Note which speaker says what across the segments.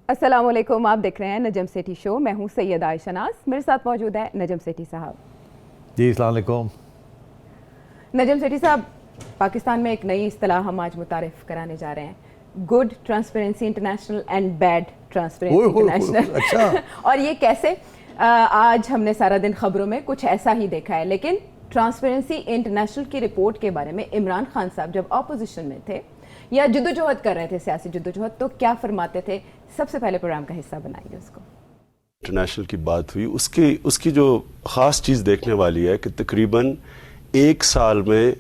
Speaker 1: अस्सलाम वालेकुम, आप देख रहे हैं नजम सेठी शो। मैं हूं सैयद आयशा नाज, मेरे साथ मौजूद है नजम सेठी साहब।
Speaker 2: जी अस्सलाम वालेकुम।
Speaker 1: नजम सेठी साहब, पाकिस्तान में एक नई इस्तिलाह हम आज मुतारिफ कराने जा रहे हैं, good transparency international and bad transparency international.
Speaker 2: अच्छा।
Speaker 1: और ये कैसे? आज हमने सारा दिन खबरों में कुछ ऐसा ही देखा है, लेकिन ट्रांसपेरेंसी इंटरनेशनल की रिपोर्ट के बारे में इमरान खान साहब जब ऑपोजिशन में थे या जद्दोजहद कर रहे थे, सियासी जद्दोजहद, तो क्या फरमाते थे? सबसे पहले प्रोग्राम का हिस्सा बनाइए उसको।
Speaker 3: इंटरनेशनल की बात हुई, उसकी जो ख़ास चीज़ देखने वाली है कि तकरीबन एक साल में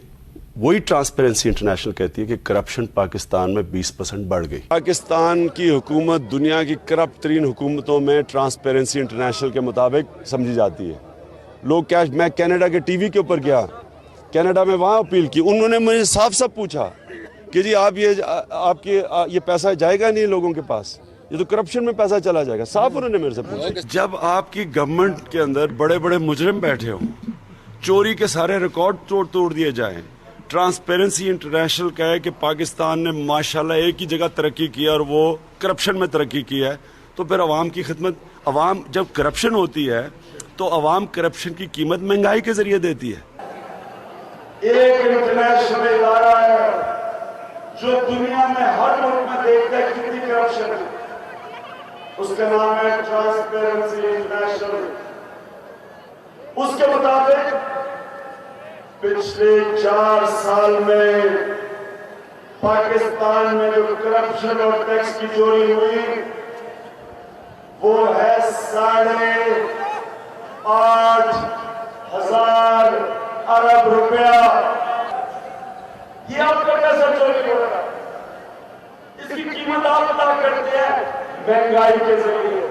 Speaker 3: वही ट्रांसपेरेंसी इंटरनेशनल कहती है कि करप्शन पाकिस्तान में 20% बढ़ गई। पाकिस्तान की हुकूमत दुनिया की करप्ट तरीन हुकूमतों में ट्रांसपेरेंसी इंटरनेशनल के मुताबिक समझी जाती है। लोग क्या, मैं कनाडा के टीवी के ऊपर गया, कनाडा में वहाँ अपील की, उन्होंने मुझे साफ साफ पूछा कि जी आप ये पैसा जाएगा नहीं लोगों के पास, ये तो करप्शन में पैसा चला जाएगा। साफ उन्होंने मेरे से पूछा। जब आपकी गवर्नमेंट के अंदर बड़े बड़े मुजरिम बैठे हों, चोरी के सारे रिकॉर्ड तोड़ दिए जाएं, ट्रांसपेरेंसी इंटरनेशनल कहे कि पाकिस्तान ने माशाल्लाह एक ही जगह तरक्की की है और वो करप्शन में तरक्की की है, तो फिर अवाम की खिदमत, अवाम जब करप्शन होती है तो अवाम करप्शन की कीमत महंगाई के जरिए देती है।
Speaker 4: एक इंटरनेशनल इदारा है जो दुनिया में हर मुल्क में देखता है कितनी करप्शन है, उसका नाम है ट्रांसपेरेंसी इंटरनेशनल। उसके मुताबिक पिछले 4 साल में पाकिस्तान में जो करप्शन और टैक्स की चोरी हुई वो है 8,500 अरब रुपया। ये आपका कैसा चोरी हो रहा है? इसकी कीमत आप अदा करते हैं महंगाई के जरिए।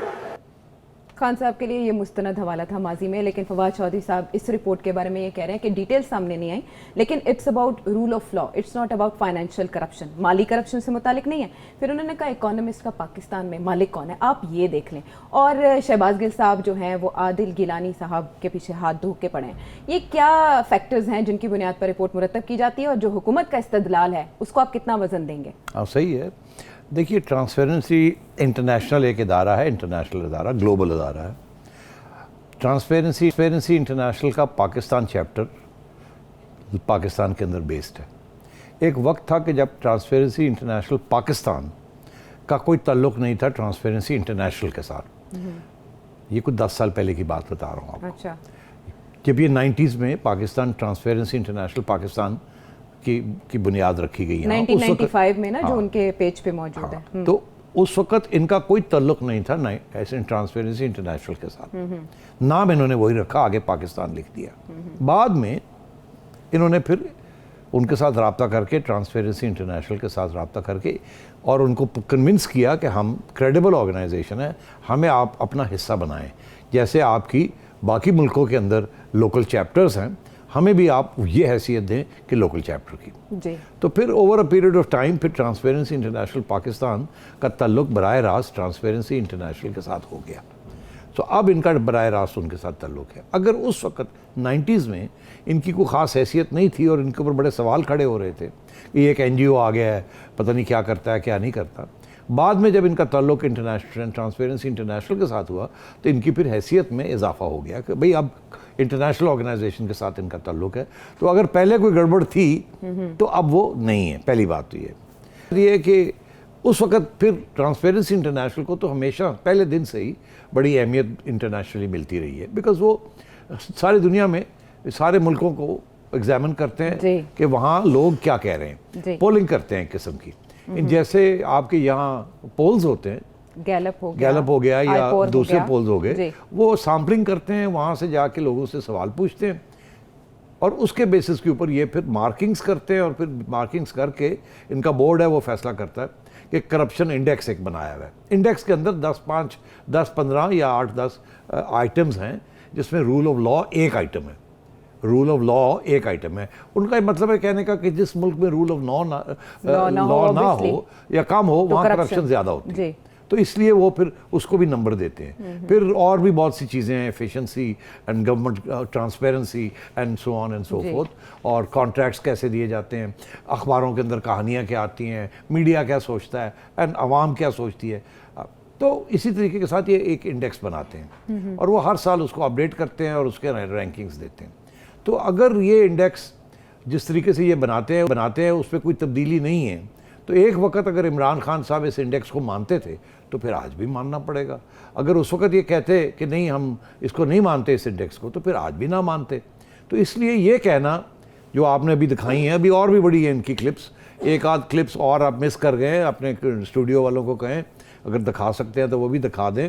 Speaker 1: खान साहब के लिए ये मुस्तनद हवाला था माजी में, लेकिन फवाद चौधरी साहब इस रिपोर्ट के बारे में ये कह रहे हैं कि डिटेल सामने नहीं आई, लेकिन it's about rule of law, it's not about financial corruption, Mali corruption से मुतालिक नहीं है। फिर उन्होंने कहा इकोनॉमिस्ट का पाकिस्तान में मालिक कौन है, आप ये देख लें। और शहबाज गिल साहब जो हैं वो आदिल गिलानी साहब के पीछे हाथ धो के पड़े हैं। ये क्या फैक्टर्स हैं जिनकी बुनियाद पर रिपोर्ट मुरतब की जाती है, और जो हुकूमत का इस्तदलाल है उसको आप कितना वजन देंगे?
Speaker 2: सही है। देखिए, ट्रांसपेरेंसी इंटरनेशनल एक इदारा है, इंटरनेशनल इदारा, ग्लोबल इदारा है। ट्रांसपेरेंसी इंटरनेशनल का पाकिस्तान चैप्टर पाकिस्तान के अंदर बेस्ड है। एक वक्त था कि जब ट्रांसपेरेंसी इंटरनेशनल पाकिस्तान का कोई ताल्लुक़ नहीं था ट्रांसपेरेंसी इंटरनेशनल के साथ। ये कुछ 10 साल पहले की बात बता रहा हूँ आपको।
Speaker 1: अच्छा। जब
Speaker 2: ये 90s में पाकिस्तान ट्रांसपेरेंसी इंटरनेशनल पाकिस्तान की बुनियाद रखी गई है
Speaker 1: 1995 में ना, जो उनके पेज पे मौजूद है।
Speaker 2: तो उस वक्त इनका कोई ताल्लुक नहीं था ऐसे ट्रांसपेरेंसी इंटरनेशनल के साथ। नाम इन्होंने वही रखा, आगे पाकिस्तान लिख दिया। बाद में इन्होंने फिर उनके साथ रब्ता करके, ट्रांसपेरेंसी इंटरनेशनल के साथ रब्ता करके, और उनको कन्विंस किया कि हम क्रेडिबल ऑर्गेनाइजेशन है, हमें आप अपना हिस्सा बनाएं, जैसे आपकी बाकी मुल्कों के अंदर लोकल चैप्टर्स हैं, हमें भी आप ये हैसियत दें कि लोकल चैप्टर की।
Speaker 1: जी।
Speaker 2: तो फिर over a period of time फिर ट्रांसपेरेंसी इंटरनेशनल पाकिस्तान का ताल्लुक बराह रास्त ट्रांसपेरेंसी इंटरनेशनल के साथ हो गया। तो अब इनका बराह रास्त उनके साथ ताल्लुक है। अगर उस वक्त 90s में इनकी कोई ख़ास हैसियत नहीं थी और इनके ऊपर बड़े सवाल खड़े हो रहे थे कि एक NGO आ गया है, पता नहीं क्या करता है क्या नहीं करता, बाद में जब इनका ताल्लुक इंटरनेशनल ट्रांसपेरेंसी इंटरनेशनल के साथ हुआ तो इनकी फिर हैसियत में इजाफा हो गया कि भाई अब इंटरनेशनल ऑर्गेनाइजेशन के साथ इनका ताल्लुक है। तो अगर पहले कोई गड़बड़ थी तो अब वो नहीं है। पहली बात तो ये कि उस वक्त फिर ट्रांसपेरेंसी इंटरनेशनल को तो हमेशा पहले दिन से ही बड़ी अहमियत इंटरनेशनली मिलती रही है, बिकॉज वो सारी दुनिया में सारे मुल्कों को एग्जामिन करते हैं कि वहाँ लोग क्या कह रहे हैं, पोलिंग करते हैं एक किस्म की। जैसे आपके यहाँ पोल्स होते हैं, गैलप हो गया या दूसरे पोल्स हो गए, वो सैम्पलिंग करते हैं, वहाँ से जाके लोगों से सवाल पूछते हैं और उसके बेसिस के ऊपर ये फिर मार्किंग्स करते हैं, और फिर मार्किंग्स करके इनका बोर्ड है वो फैसला करता है कि करप्शन इंडेक्स एक बनाया हुआ है। इंडेक्स के अंदर 10-15 या 8-10 आइटम्स हैं, जिसमें रूल ऑफ लॉ एक आइटम है। रूल ऑफ लॉ एक आइटम है। उनका मतलब है कहने का कि जिस मुल्क में रूल ऑफ लॉ ना हो या कम हो, वहाँ करप्शन ज़्यादा होती है। तो इसलिए वो फिर उसको भी नंबर देते हैं। फिर और भी बहुत सी चीज़ें हैं, efficiency and government transparency and so on and so fourth, और कॉन्ट्रैक्ट्स कैसे दिए जाते हैं, अखबारों के अंदर कहानियाँ क्या आती हैं, मीडिया क्या सोचता है एंड आवाम क्या सोचती है। तो इसी तरीके के साथ ये एक इंडेक्स बनाते हैं और वो हर साल उसको अपडेट करते हैं और उसके रैंकिंग्स देते हैं। तो अगर ये इंडेक्स जिस तरीके से ये बनाते हैं उस पर कोई तब्दीली नहीं है, तो एक वक्त अगर इमरान खान साहब इस इंडेक्स को मानते थे तो फिर आज भी मानना पड़ेगा। अगर उस वक्त ये कहते कि नहीं हम इसको नहीं मानते इस इंडेक्स को, तो फिर आज भी ना मानते। तो इसलिए ये कहना जो आपने अभी दिखाई हैं, अभी और भी बड़ी है इनकी क्लिप्स, एक आध क्लिप्स और आप मिस कर गए, अपने स्टूडियो वालों को कहें अगर दिखा सकते हैं तो वो भी दिखा दें।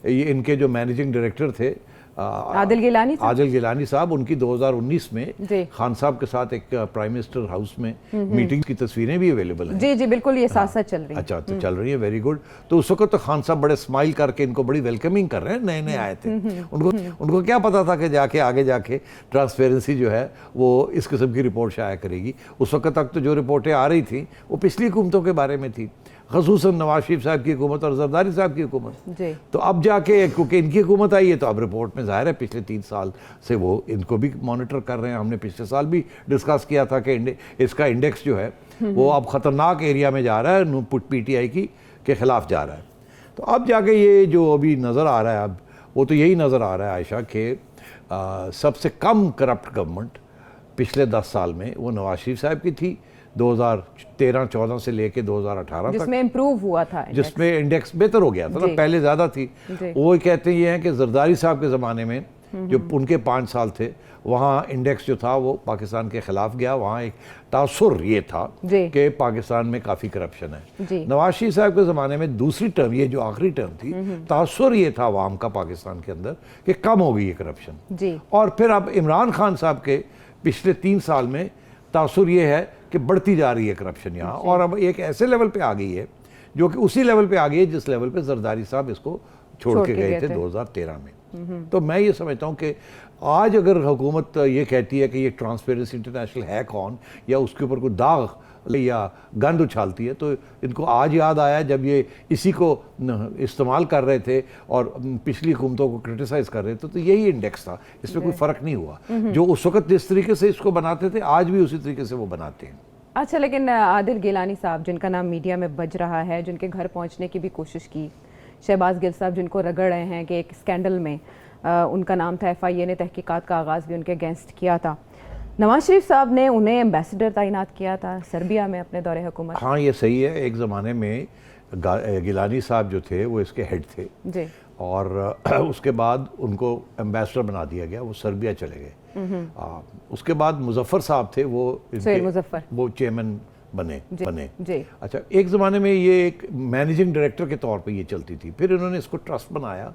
Speaker 2: ये इनके जो मैनेजिंग डायरेक्टर थे
Speaker 1: आदिल
Speaker 2: गिलानी साहब, उनकी 2019 में खान साहब के साथ एक प्राइम मिनिस्टर हाउस में मीटिंग की तस्वीरें भी अवेलेबल हैं।
Speaker 1: जी बिल्कुल, ये साथ साथ चल रही है।
Speaker 2: अच्छा, तो चल रही है, वेरी गुड। तो उस वक्त तो खान साहब बड़े स्माइल करके इनको बड़ी वेलकमिंग कर रहे हैं, नए नए आए थे। उनको क्या पता था कि जाके आगे जाके ट्रांसपेरेंसी जो है वो इस किस्म की रिपोर्ट शाया करेगी। उस वक्त तक तो जो रिपोर्टें आ रही थी वो पिछली हुकूमतों के बारे में थी, ख़ुसूसन नवाज शरीफ साहब की हुकूमत और जरदारी साहब की हुकूमत। तो अब जाके क्योंकि इनकी हुकूमत आई है तो अब रिपोर्ट में ज़ाहिर है पिछले 3 साल से वो इनको भी मॉनिटर कर रहे हैं। हमने पिछले साल भी डिस्कस किया था कि इसका इंडेक्स जो है वो अब ख़तरनाक एरिया में जा रहा है, PTI के ख़िलाफ़ जा रहा है। तो अब जाके ये जो अभी नज़र आ रहा है, अब वो तो यही नज़र आ रहा है आयशा कि सबसे कम करप्ट गवर्नमेंट पिछले 10 साल में वो नवाज शरीफ साहब की थी, 2013-14 से लेके 2018 तक,
Speaker 1: जिसमें इम्प्रूव हुआ था,
Speaker 2: जिसमें इंडेक्स बेहतर हो गया था ना, पहले ज़्यादा थी। वो कहते ये हैं कि जरदारी साहब के ज़माने में जो उनके 5 साल थे वहाँ इंडेक्स जो था वो पाकिस्तान के ख़िलाफ़ गया। वहाँ एक तासुर ये था कि पाकिस्तान में काफ़ी करप्शन है। नवाज शरीफ साहब के ज़माने में दूसरी टर्म, ये जो आखिरी टर्म थी, तासुर ये था आवाम का पाकिस्तान के अंदर कि कम हो गई है करप्शन। और फिर अब इमरान खान साहब के पिछले 3 साल में तासुर ये है कि बढ़ती जा रही है करप्शन यहाँ, और अब एक ऐसे लेवल पे आ गई है जो कि उसी लेवल पे आ गई है जिस लेवल पे जरदारी साहब इसको छोड़ के गए थे 2013 में। तो मैं ये समझता हूँ कि आज अगर हुकूमत ये कहती है कि ये ट्रांसपेरेंसी इंटरनेशनल है कौन, या उसके ऊपर कोई दाग या गंद उछालती है, तो इनको आज याद आया जब ये इसी को इस्तेमाल कर रहे थे और पिछली हुकूमतों को क्रिटिसाइज़ कर रहे थे। तो यही इंडेक्स था, इसमें कोई फ़र्क नहीं हुआ। जो उस वक्त जिस तरीके से इसको बनाते थे आज भी उसी तरीके से वो बनाते हैं।
Speaker 1: अच्छा, लेकिन आदिल गिलानी साहब जिनका नाम मीडिया में बज रहा है, जिनके घर पहुंचने की भी कोशिश की, शहबाज गिल साहब जिनको रगड़ रहे हैं कि एक स्कैंडल में उनका नाम था, FIA ने तहकीकात का आगाज़ भी उनके अगेंस्ट किया था, नवाज शरीफ साहब ने उन्हें एम्बेसडर तैनात किया था सर्बिया में अपने दौरे हुकूमत।
Speaker 2: हाँ, ये सही है। एक ज़माने में गिलानी साहब जो थे वो इसके हेड थे जी, और उसके बाद उनको एम्बेसडर बना दिया गया, वो सर्बिया चले गए। उसके बाद मुजफ्फर साहब थे, वो चेयरमैन बने जी। अच्छा, एक ज़माने में ये एक मैनेजिंग डायरेक्टर के तौर पे ये चलती थी, फिर उन्होंने इसको ट्रस्ट बनाया,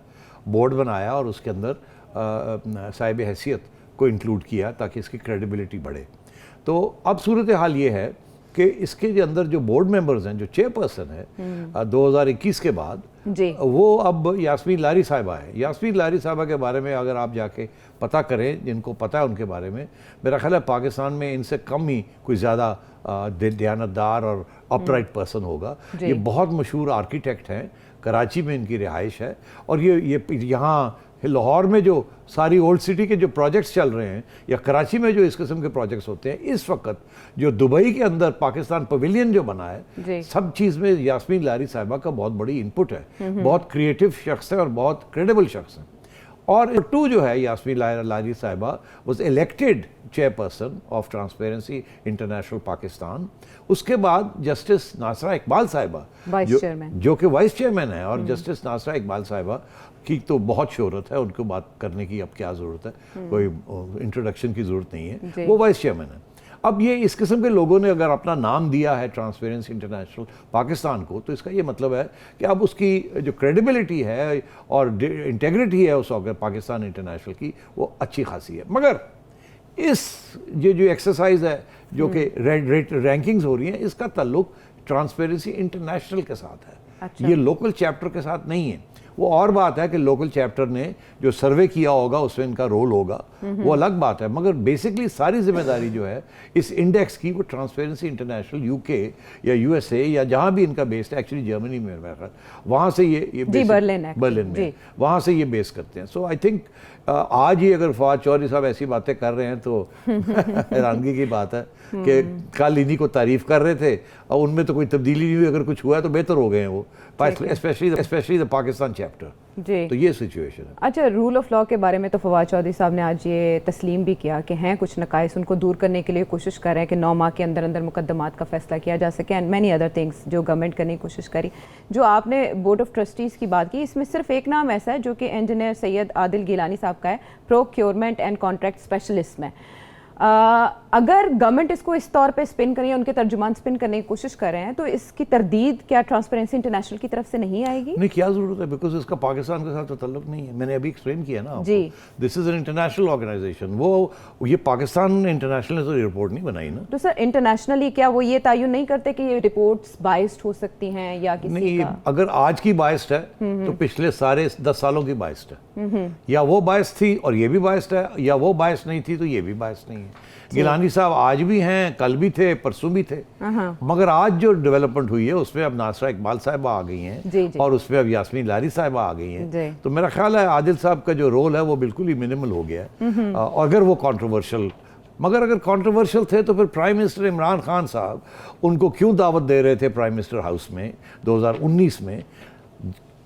Speaker 2: बोर्ड बनाया और उसके अंदर साहिब हैसियत को इंक्लूड किया ताकि इसकी क्रेडिबिलिटी बढ़े। तो अब सूरत हाल ये है कि इसके जो अंदर जो बोर्ड मेंबर्स हैं, जो चेयरपर्सन है 2021 के बाद वो अब यास्मीन लारी साहिबा है। यास्मीन लारी साहिबा के बारे में अगर आप जाके पता करें, जिनको पता है उनके बारे में, मेरा ख्याल है पाकिस्तान में इनसे कम ही कोई ज़्यादा दयानतदार और अपराइट पर्सन होगा। ये बहुत मशहूर आर्किटेक्ट हैं, कराची में इनकी रिहाइश है, और ये यहाँ लाहौर में जो सारी ओल्ड सिटी के जो प्रोजेक्ट्स चल रहे हैं या कराची में जो इस किस्म के प्रोजेक्ट्स होते हैं, इस वक्त जो दुबई के अंदर पाकिस्तान पवेलियन जो बना है, सब चीज़ में यास्मीन लारी साहिबा का बहुत बड़ी इनपुट है। बहुत क्रिएटिव शख्स है और बहुत क्रेडिबल शख्स है। और 2 जो है, यास्मीन लारी साहिबा was elected chairperson of transparency international Pakistan. उसके बाद जस्टिस नासरा इकबाल साहिबा जो कि वाइस चेयरमैन है, और जस्टिस नासरा इकबाल साहिबा की तो बहुत शोहरत है, उनको बात करने की अब क्या ज़रूरत है, कोई इंट्रोडक्शन की ज़रूरत नहीं है, वो वाइस चेयरमैन है। अब ये इस किस्म के लोगों ने अगर अपना नाम दिया है ट्रांसपेरेंसी इंटरनेशनल पाकिस्तान को, तो इसका ये मतलब है कि अब उसकी जो क्रेडिबिलिटी है और इंटेग्रिटी है उस पाकिस्तान इंटरनेशनल की, वो अच्छी खासी है। मगर इस जो एक्सरसाइज है जो कि रैंकिंग्स हो रही हैं, इसका ताल्लुक ट्रांसपेरेंसी इंटरनेशनल के साथ है। अच्छा। ये लोकल चैप्टर के साथ नहीं है। वो और बात है कि लोकल चैप्टर ने जो सर्वे किया होगा उसमें इनका रोल होगा, वो अलग बात है, मगर बेसिकली सारी जिम्मेदारी जो है इस इंडेक्स की वो ट्रांसपेरेंसी इंटरनेशनल UK या USA या जहाँ भी इनका बेस्ड है, एक्चुअली जर्मनी में मेरा ख्याल, वहाँ से ये बर्लिन में वहाँ से ये बेस करते हैं। सो आई थिंक आज ही अगर फवाद चौधरी साहब ऐसी बातें कर रहे हैं तो हैरानगी की बात है कि कल इन्हीं को तारीफ कर रहे थे और उनमें तो कोई तब्दीली नहीं हुई, अगर कुछ हुआ है तो बेहतर हो गए हैं वो, स्पेशली द पाकिस्तान चैप्टर।
Speaker 1: जी।
Speaker 2: तो ये सिचुएशन है।
Speaker 1: अच्छा, रूल ऑफ लॉ के बारे में तो फवाद चौधरी साहब ने आज ये तस्लीम भी किया कि हैं कुछ नकाइस, उनको दूर करने के लिए कोशिश कर रहे हैं कि 9 माह के अंदर अंदर मुकदमात का फैसला किया जा सके, एंड मैनी अदर थिंग्स जो गवर्नमेंट करने की कोशिश करी। जो आपने बोर्ड ऑफ ट्रस्टीज़ की बात की, इसमें सिर्फ एक नाम ऐसा है जो कि इंजीनियर सैयद आदिल गिलानी साहब का है, प्रोक्योरमेंट एंड कॉन्ट्रैक्ट स्पेशलिस्ट में। अगर गवर्नमेंट इसको इस तौर पे स्पिन करें, उनके तर्जुमान स्पिन करने की कोशिश कर रहे हैं, तो इसकी तरदीद क्या ट्रांसपेरेंसी इंटरनेशनल की तरफ से नहीं आएगी?
Speaker 2: नहीं, क्या जरूरत है, बिकॉज इसका पाकिस्तान के साथ तो ताल्लुक नहीं है। मैंने अभी एक्सप्लेन किया ना आपको।
Speaker 1: जी।
Speaker 2: This is an international organisation. वो ये पाकिस्तान इंटरनेशनल ने तो रिपोर्ट नहीं बनाई ना।
Speaker 1: तो सर इंटरनेशनली क्या वो ये तयन नहीं करते कि ये रिपोर्ट्स बाइस्ड हो सकती हैं या किसी
Speaker 2: नहीं,
Speaker 1: का?
Speaker 2: अगर आज की बाइस्ड है तो पिछले सारे 10 सालों की बाइस्ड है। या वो बाइस्ड थी और ये भी बाइस्ड है, या वो बाइस्ड नहीं थी तो ये भी बाइस्ड नहीं है। गिलानी साहब आज भी हैं, कल भी थे, परसों भी थे, मगर आज जो डेवलपमेंट हुई है उसमें अब नासरा इकबाल साहिबा आ गई हैं और उसमें अब यास्मीन लारी साहिबा आ गई हैं। तो मेरा ख्याल है आदिल साहब का जो रोल है वो बिल्कुल ही मिनिमल हो गया है। अगर वो कंट्रोवर्शियल, मगर अगर कंट्रोवर्शियल थे तो फिर प्राइम मिनिस्टर इमरान खान साहब उनको क्यों दावत दे रहे थे प्राइम मिनिस्टर हाउस में 2019 में,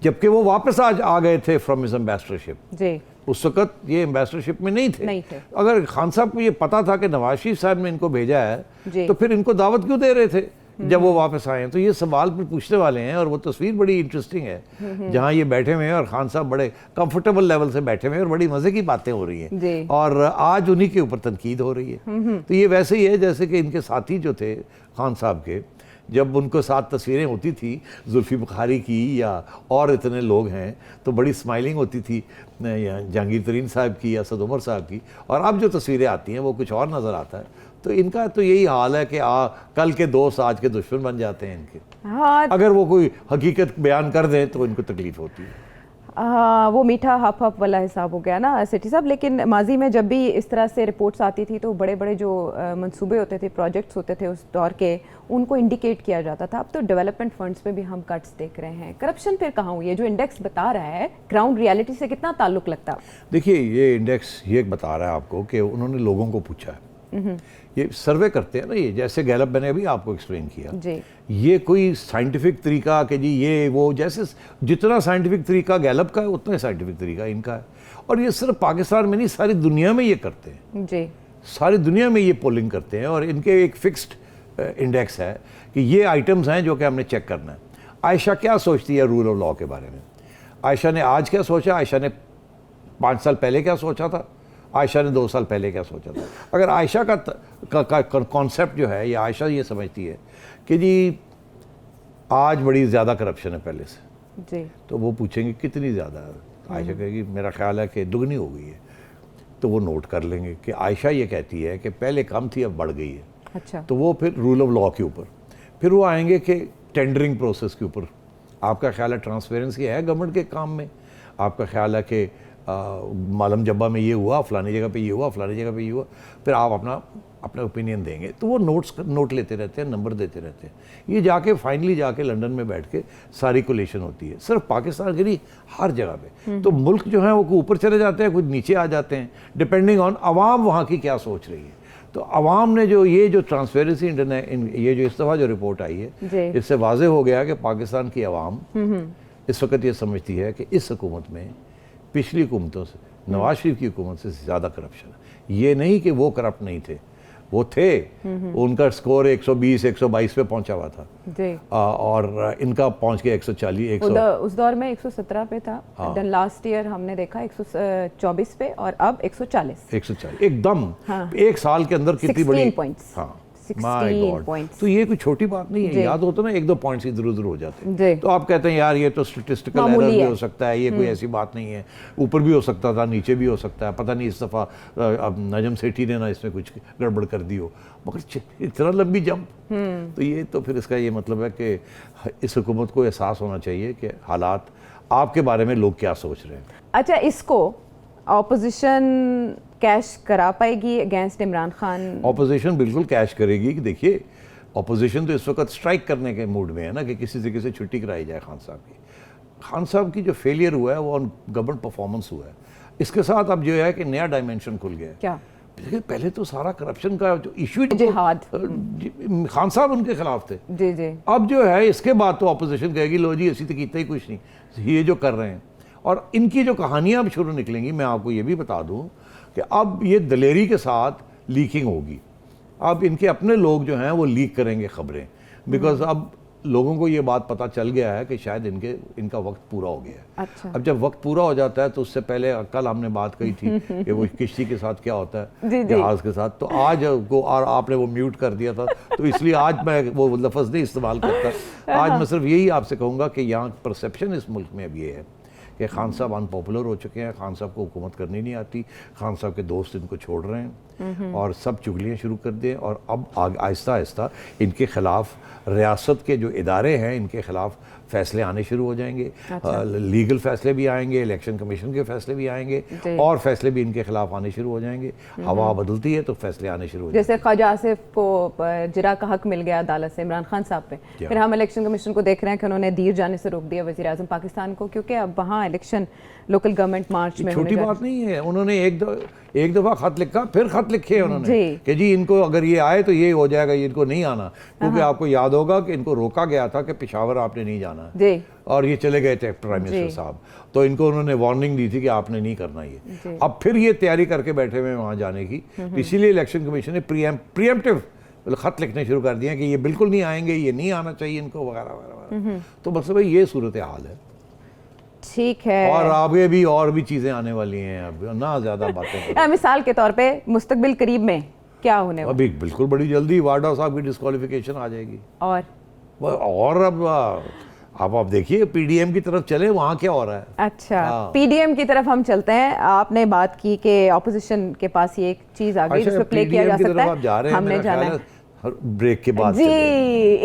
Speaker 2: जबकि वो वापस आज आ गए थे फ्रॉम हिज एम्बेसडरशिप।
Speaker 1: जी।
Speaker 2: उस वक्त ये एम्बेसडरशिप में नहीं थे। अगर खान साहब को ये पता था कि नवाज शरीफ साहब ने इनको भेजा है तो फिर इनको दावत क्यों दे रहे थे जब वो वापस आए हैं? तो ये सवाल फिर पूछने वाले हैं। और वो तस्वीर बड़ी इंटरेस्टिंग है जहाँ ये बैठे हुए हैं और खान साहब बड़े कंफर्टेबल लेवल से बैठे हुए हैं और बड़ी मजे की बातें हो रही हैं और आज उन्हीं के ऊपर तनकीद हो रही है। तो ये वैसे ही है जैसे कि इनके साथी जो थे खान साहब के, जब उनको साथ तस्वीरें होती थी जुल्फी बुखारी की या और इतने लोग हैं तो बड़ी स्माइलिंग होती थी, जहांगीर तरीन साहब की या सद उमर साहब की, और अब जो तस्वीरें आती हैं वो कुछ और नज़र आता है। तो इनका तो यही हाल है कि कल के दोस्त आज के दुश्मन बन जाते हैं इनके।
Speaker 1: हाँ,
Speaker 2: अगर वो कोई हकीकत बयान कर दें तो इनको तकलीफ होती है।
Speaker 1: वो मीठा हप हप वाला हिसाब हो गया ना सिटी साहब। लेकिन माजी में जब भी इस तरह से रिपोर्ट्स आती थी तो बड़े बड़े जो मंसूबे होते थे, प्रोजेक्ट्स होते थे उस दौर के, उनको इंडिकेट किया जाता था। अब तो डेवलपमेंट फंड्स में भी हम कट्स देख रहे हैं। करप्शन फिर कहाँ हुई है? जो इंडेक्स बता रहा है ग्राउंड रियलिटी से कितना ताल्लुक लगता है?
Speaker 2: देखिए, ये इंडेक्स ये बता रहा है आपको कि उन्होंने लोगों को पूछा है। ये सर्वे करते हैं ना, ये जैसे गैलप मैंने अभी आपको एक्सप्लेन किया
Speaker 1: जी।
Speaker 2: ये कोई साइंटिफिक तरीका कि जी ये वो, जैसे जितना साइंटिफिक तरीका गैलप का है उतना साइंटिफिक तरीका इनका है। और ये सिर्फ पाकिस्तान में नहीं, सारी दुनिया में ये करते हैं
Speaker 1: जी।
Speaker 2: सारी दुनिया में ये पोलिंग करते हैं और इनके एक फिक्स्ड इंडेक्स है कि ये आइटम्स हैं जो कि हमने चेक करना है। आयशा क्या सोचती है रूल ऑफ लॉ के बारे में? आयशा ने आज क्या सोचा? आयशा ने 5 साल पहले क्या सोचा था? आयशा ने 2 साल पहले क्या सोचा था? अगर आयशा का कॉन्सेप्ट जो है, या आयशा ये समझती है कि जी आज बड़ी ज़्यादा करप्शन है पहले से
Speaker 1: जी,
Speaker 2: तो वो पूछेंगे कितनी ज़्यादा है। आयशा कहेगी मेरा ख्याल है कि दुगनी हो गई है। तो वो नोट कर लेंगे कि आयशा ये कहती है कि पहले कम थी अब बढ़ गई है।
Speaker 1: अच्छा।
Speaker 2: तो वो फिर रूल ऑफ लॉ के ऊपर, फिर वो आएंगे कि टेंडरिंग प्रोसेस के ऊपर आपका ख्याल है ट्रांसपेरेंसी है गवर्नमेंट के काम में? आपका ख्याल है कि मालम जब्बा में ये हुआ, फलानी जगह पे ये हुआ, फलानी जगह पे ये हुआ? फिर आप अपना ओपिनियन देंगे। तो वो नोट लेते रहते हैं, नंबर देते रहते हैं। ये जाके फाइनली जाके लंदन में बैठ के सारी कोलेशन होती है, सिर्फ पाकिस्तान के नहीं हर जगह पे। तो मुल्क जो है वो ऊपर चले जाते हैं, कुछ नीचे आ जाते हैं, डिपेंडिंग ऑन अवाम वहाँ की क्या सोच रही है। तो अवाम ने जो ट्रांसपेरेंसी ये जो इस दफ़ा जो रिपोर्ट आई है, इससे वाज़े हो गया कि पाकिस्तान की अवाम इस वक्त ये समझती है कि इस हुकूमत में पिछली हुकूमतों से, नवाज शरीफ की हुकूमत से ज़्यादा करप्शन है। ये नहीं कि वो करप्ट नहीं थे, वो थे। उनका स्कोर 120 122 पे पहुंचा हुआ था जी। और इनका पहुंच गया 140
Speaker 1: उस दौर में 117 पे था। हाँ। लास्ट ईयर हमने देखा 124 पे और अब 140
Speaker 2: एकदम। हाँ। एक साल के अंदर कितनी बड़ी पॉइंट्स। हाँ, माय गॉड। तो ये कोई छोटी बात नहीं है। याद होता ना 1-2 पॉइंट्स इधर उधर हो जाते हैं तो आप कहते हैं यार ये तो स्टैटिस्टिकल एरर भी हो सकता है, ये कोई ऐसी बात नहीं है, ऊपर भी हो सकता था नीचे भी हो सकता है, पता नहीं इस दफ़ा अब नजम सेठी ने ना इसमें कुछ गड़बड़ कर दी हो, मगर इतना लंबी जंप। तो ये तो फिर इसका ये मतलब है कि इस हुकूमत को एहसास होना चाहिए कि हालात आपके बारे में लोग क्या सोच रहे हैं।
Speaker 1: अच्छा, इसको ऑपोजिशन कैश करा पाएगी अगेंस्ट इमरान खान?
Speaker 2: ऑपोजिशन बिल्कुल कैश करेगी। कि देखिए ऑपोजिशन तो इस वक्त स्ट्राइक करने के मूड में है ना कि किसी तरीके से छुट्टी कराई जाए खान साहब की। खान साहब की जो फेलियर हुआ है वो ऑन गवर्नमेंट परफॉर्मेंस हुआ है। इसके साथ अब जो है कि नया डायमेंशन खुल गया है।
Speaker 1: क्या?
Speaker 2: देखिए पहले तो सारा करप्शन का जो इशू
Speaker 1: जिहाद
Speaker 2: खान साहब उनके खिलाफ थे।
Speaker 1: जी जी।
Speaker 2: अब जो है इसके बाद तो अपोजिशन कहेगी लो जी ऐसी तो कीता ही कुछ नहीं, ये जो कर रहे हैं। और इनकी जो कहानियां अब शुरू निकलेंगी, मैं आपको ये भी बता दूं कि अब ये दलेरी के साथ लीकिंग होगी। अब इनके अपने लोग जो हैं वो लीक करेंगे खबरें, बिकॉज अब लोगों को ये बात पता चल गया है कि शायद इनका वक्त पूरा हो गया है।
Speaker 1: अच्छा।
Speaker 2: अब जब वक्त पूरा हो जाता है तो उससे पहले कल हमने बात कही थी कि वो किश्ती के साथ क्या होता है, जहाज के साथ, तो आज को और आपने वो म्यूट कर दिया था, तो इसलिए आज मैं वो लफ्ज़ नहीं इस्तेमाल करता। आज मैं सिर्फ यही आपसे कहूँगा कि यहाँ परसेप्शन इस मुल्क में अब ये है कि खान साहब अनपॉपुलर हो चुके हैं, खान साहब को हुकूमत करनी नहीं आती, खान साहब के दोस्त इनको छोड़ रहे हैं और सब चुगलियाँ शुरू कर दें, और अब आहिस्ता आहिस्ता इनके खिलाफ रियासत के जो इदारे हैं इनके खिलाफ फैसले आने शुरू हो जाएंगे।
Speaker 1: अच्छा।
Speaker 2: लीगल फैसले भी आएंगे, इलेक्शन कमीशन के फैसले भी आएंगे और फैसले भी इनके खिलाफ आने शुरू हो जाएंगे। हवा बदलती है तो फैसले आने शुरू हो जाएंगे।
Speaker 1: जैसे ख्वाजा आसिफ को जिरा का हक मिल गया अदालत से इमरान खान साहब पे, फिर हम इलेक्शन कमीशन को देख रहे हैं कि उन्होंने दीर जाने से रोक दिया वज़ीर आज़म पाकिस्तान को, क्योंकि अब वहाँ इलेक्शन लोकल गवर्नमेंट मार्च में
Speaker 2: छोटी बात नहीं है। उन्होंने एक दफ़ा खत लिखा, फिर खत लिखे उन्होंने कि जी इनको अगर ये आए तो ये हो जाएगा, ये इनको नहीं आना, क्योंकि आपको याद होगा कि इनको रोका गया था कि पेशावर आपने नहीं जाना
Speaker 1: जी,
Speaker 2: और ये चले गए थे प्राइम मिनिस्टर साहब, तो इनको उन्होंने वार्निंग दी थी कि आपने नहीं करना ये। अब फिर ये तैयारी करके बैठे हुए वहाँ जाने की, इसीलिए इलेक्शन कमीशन ने प्रीएम्प्टिव खत लिखने शुरू कर दिए कि ये बिल्कुल नहीं आएंगे, ये नहीं आना चाहिए इनको, वगैरह वगैरह। तो बस भाई ये सूरत हाल है।
Speaker 1: ठीक है।
Speaker 2: और आगे भी और भी चीजें आने वाली हैं, अब ना ज्यादा बातें
Speaker 1: मिसाल के तौर पे मुस्तकबिल करीब में क्या होने वाला?
Speaker 2: अभी बिल्कुल बड़ी जल्दी वाडा साहब की डिस्क्वालिफिकेशन आ जाएगी।
Speaker 1: और
Speaker 2: अब आप देखिए पीडीएम की तरफ चले, वहाँ क्या हो रहा है।
Speaker 1: अच्छा, पीडीएम की तरफ हम चलते हैं। आपने बात की कि ऑपोजिशन के पास ये एक चीज आ गई जिसको प्ले किया जा सकता है, हमने जाना है
Speaker 2: ब्रेक के बाद।
Speaker 1: जी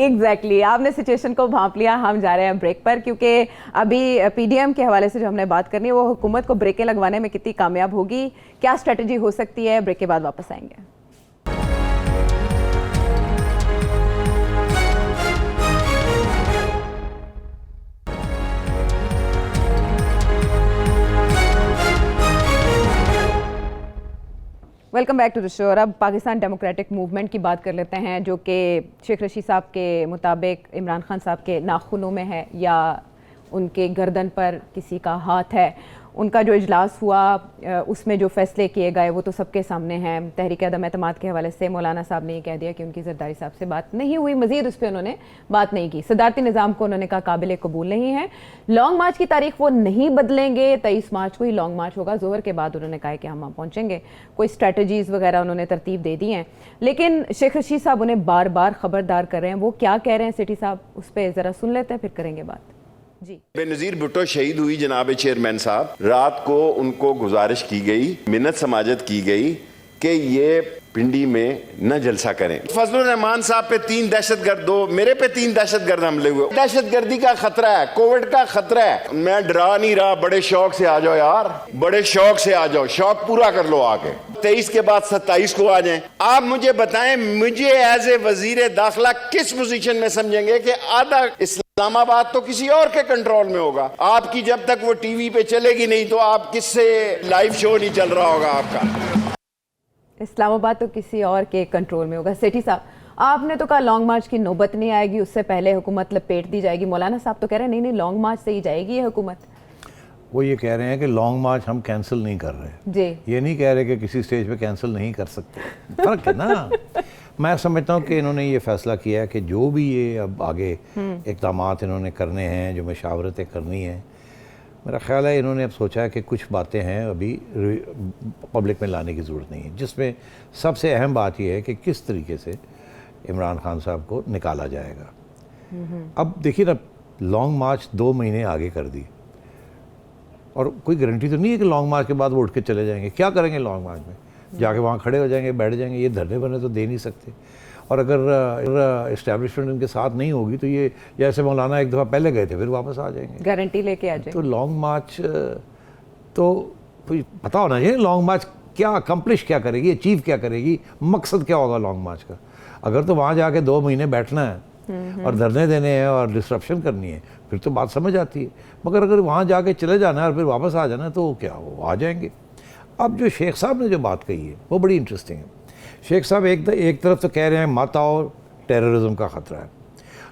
Speaker 1: एग्जैक्टली, आपने सिचुएशन को भांप लिया। हम जा रहे हैं ब्रेक पर, क्योंकि अभी पीडीएम के हवाले से जो हमने बात करनी है वो हुकूमत को ब्रेकें लगवाने में कितनी कामयाब होगी, क्या स्ट्रेटजी हो सकती है। ब्रेक के बाद वापस आएंगे। Welcome back to the show. और अब पाकिस्तान डेमोक्रेटिक मूवमेंट की बात कर लेते हैं, जो कि शेख रशीद साहब के मुताबिक इमरान खान साहब के नाखूनों में है या उनके गर्दन पर किसी का हाथ है। उनका जो इजलास हुआ उसमें जो फैसले किए गए वो तो सबके सामने हैं। तहरीक अदम एतमाद के हवाले से मौलाना साहब ने ये कह दिया कि उनकी जरदारी साहब से बात नहीं हुई, मजीद उस पर उन्होंने बात नहीं की। सदारती निज़ाम को उन्होंने कहा काबिल कबूल नहीं है। लॉन्ग मार्च की तारीख वो नहीं बदलेंगे, 23 मार्च को ही लॉन्ग मार्च होगा। जोहर के बाद उन्होंने कहा कि हम वहाँ पहुँचेंगे। कोई स्ट्रेटजीज़ वगैरह उन्होंने तरतीब दे दी हैं, लेकिन शेख रशीद साहब उन्हें बार बार खबरदार कर रहे हैं। वो क्या कह रहे हैं सिटी साहब, उस पर ज़रा सुन लेते हैं, फिर करेंगे बात। जी,
Speaker 5: बेनज़ीर भुट्टो शहीद हुई जनाब चेयरमैन साहब। रात को उनको गुजारिश की गई, मिन्नत समाजत की गई कि ये पिंडी में न जलसा करें। फजलुर रहमान साहब पे 3 दहशतगर्द, 2 मेरे पे 3 दहशतगर्द हमले हुए। दहशतगर्दी का खतरा है, कोविड का खतरा है। मैं डरा नहीं रहा, बड़े शौक से आ जाओ यार, बड़े शौक से आ जाओ, शौक पूरा कर लो आके। 23 के बाद 27 को आ जाएं। आप मुझे बताएं, मुझे एज ए वजीर दाखिला किस पोजीशन में समझेंगे कि आधा इस्लामाबाद तो किसी और के कंट्रोल में होगा। आपकी जब तक वो टीवी पे चलेगी नहीं तो आप किससे लाइव शो नहीं चल रहा होगा आपका।
Speaker 1: इस्लामाबाद तो किसी और के कंट्रोल में होगा। सेठी साहब, आपने तो कहा लॉन्ग मार्च की नौबत नहीं आएगी, उससे पहले हुकूमत लपेट दी जाएगी। मौलाना साहब तो कह रहे हैं नहीं लॉन्ग मार्च से ही जाएगी ये हुकूमत।
Speaker 2: वो ये कह रहे हैं कि लॉन्ग मार्च हम कैंसिल नहीं कर रहे
Speaker 1: जी, ये
Speaker 2: नहीं कह रहे कि किसी स्टेज पे कैंसिल नहीं कर सकते। फर्क है ना। मैं समझता हूँ कि इन्होंने ये फैसला किया है कि जो भी ये अब आगे इक़दाम इन्होंने करने हैं, जो मशावरतें करनी हैं, मेरा ख्याल है इन्होंने अब सोचा है कि कुछ बातें हैं अभी पब्लिक में लाने की ज़रूरत नहीं है, जिसमें सबसे अहम बात यह है कि किस तरीके से इमरान खान साहब को निकाला जाएगा। अब देखिए ना, लॉन्ग मार्च 2 महीने आगे कर दी और कोई गारंटी तो नहीं है कि लॉन्ग मार्च के बाद वो उठ के चले जाएंगे। क्या करेंगे लॉन्ग मार्च में? जाके वहाँ खड़े हो जाएंगे, बैठ जाएंगे। ये धरने बने तो दे नहीं सकते। और अगर इस्टेब्लिशमेंट इनके साथ नहीं होगी तो ये जैसे मौलाना एक दफ़ा पहले गए थे फिर वापस आ जाएंगे,
Speaker 1: गारंटी लेके आ जाएंगे।
Speaker 2: तो लॉन्ग मार्च तो पता होना चाहिए लॉन्ग मार्च क्या अकम्प्लिश क्या करेगी, अचीव क्या करेगी, मकसद क्या होगा लॉन्ग मार्च का। अगर तो वहाँ जाके 2 महीने बैठना है और धरने देने हैं और डिस्ट्रप्शन करनी है फिर तो बात समझ आती है। मगर अगर वहाँ जाके चले जाना है और फिर वापस आ जाना है तो क्या वो आ जाएंगे। अब जो शेख साहब ने जो बात कही है वो बड़ी इंटरेस्टिंग है। शेख साहब एक तरफ तो कह रहे हैं मत आओ, टेररिज्म का ख़तरा है,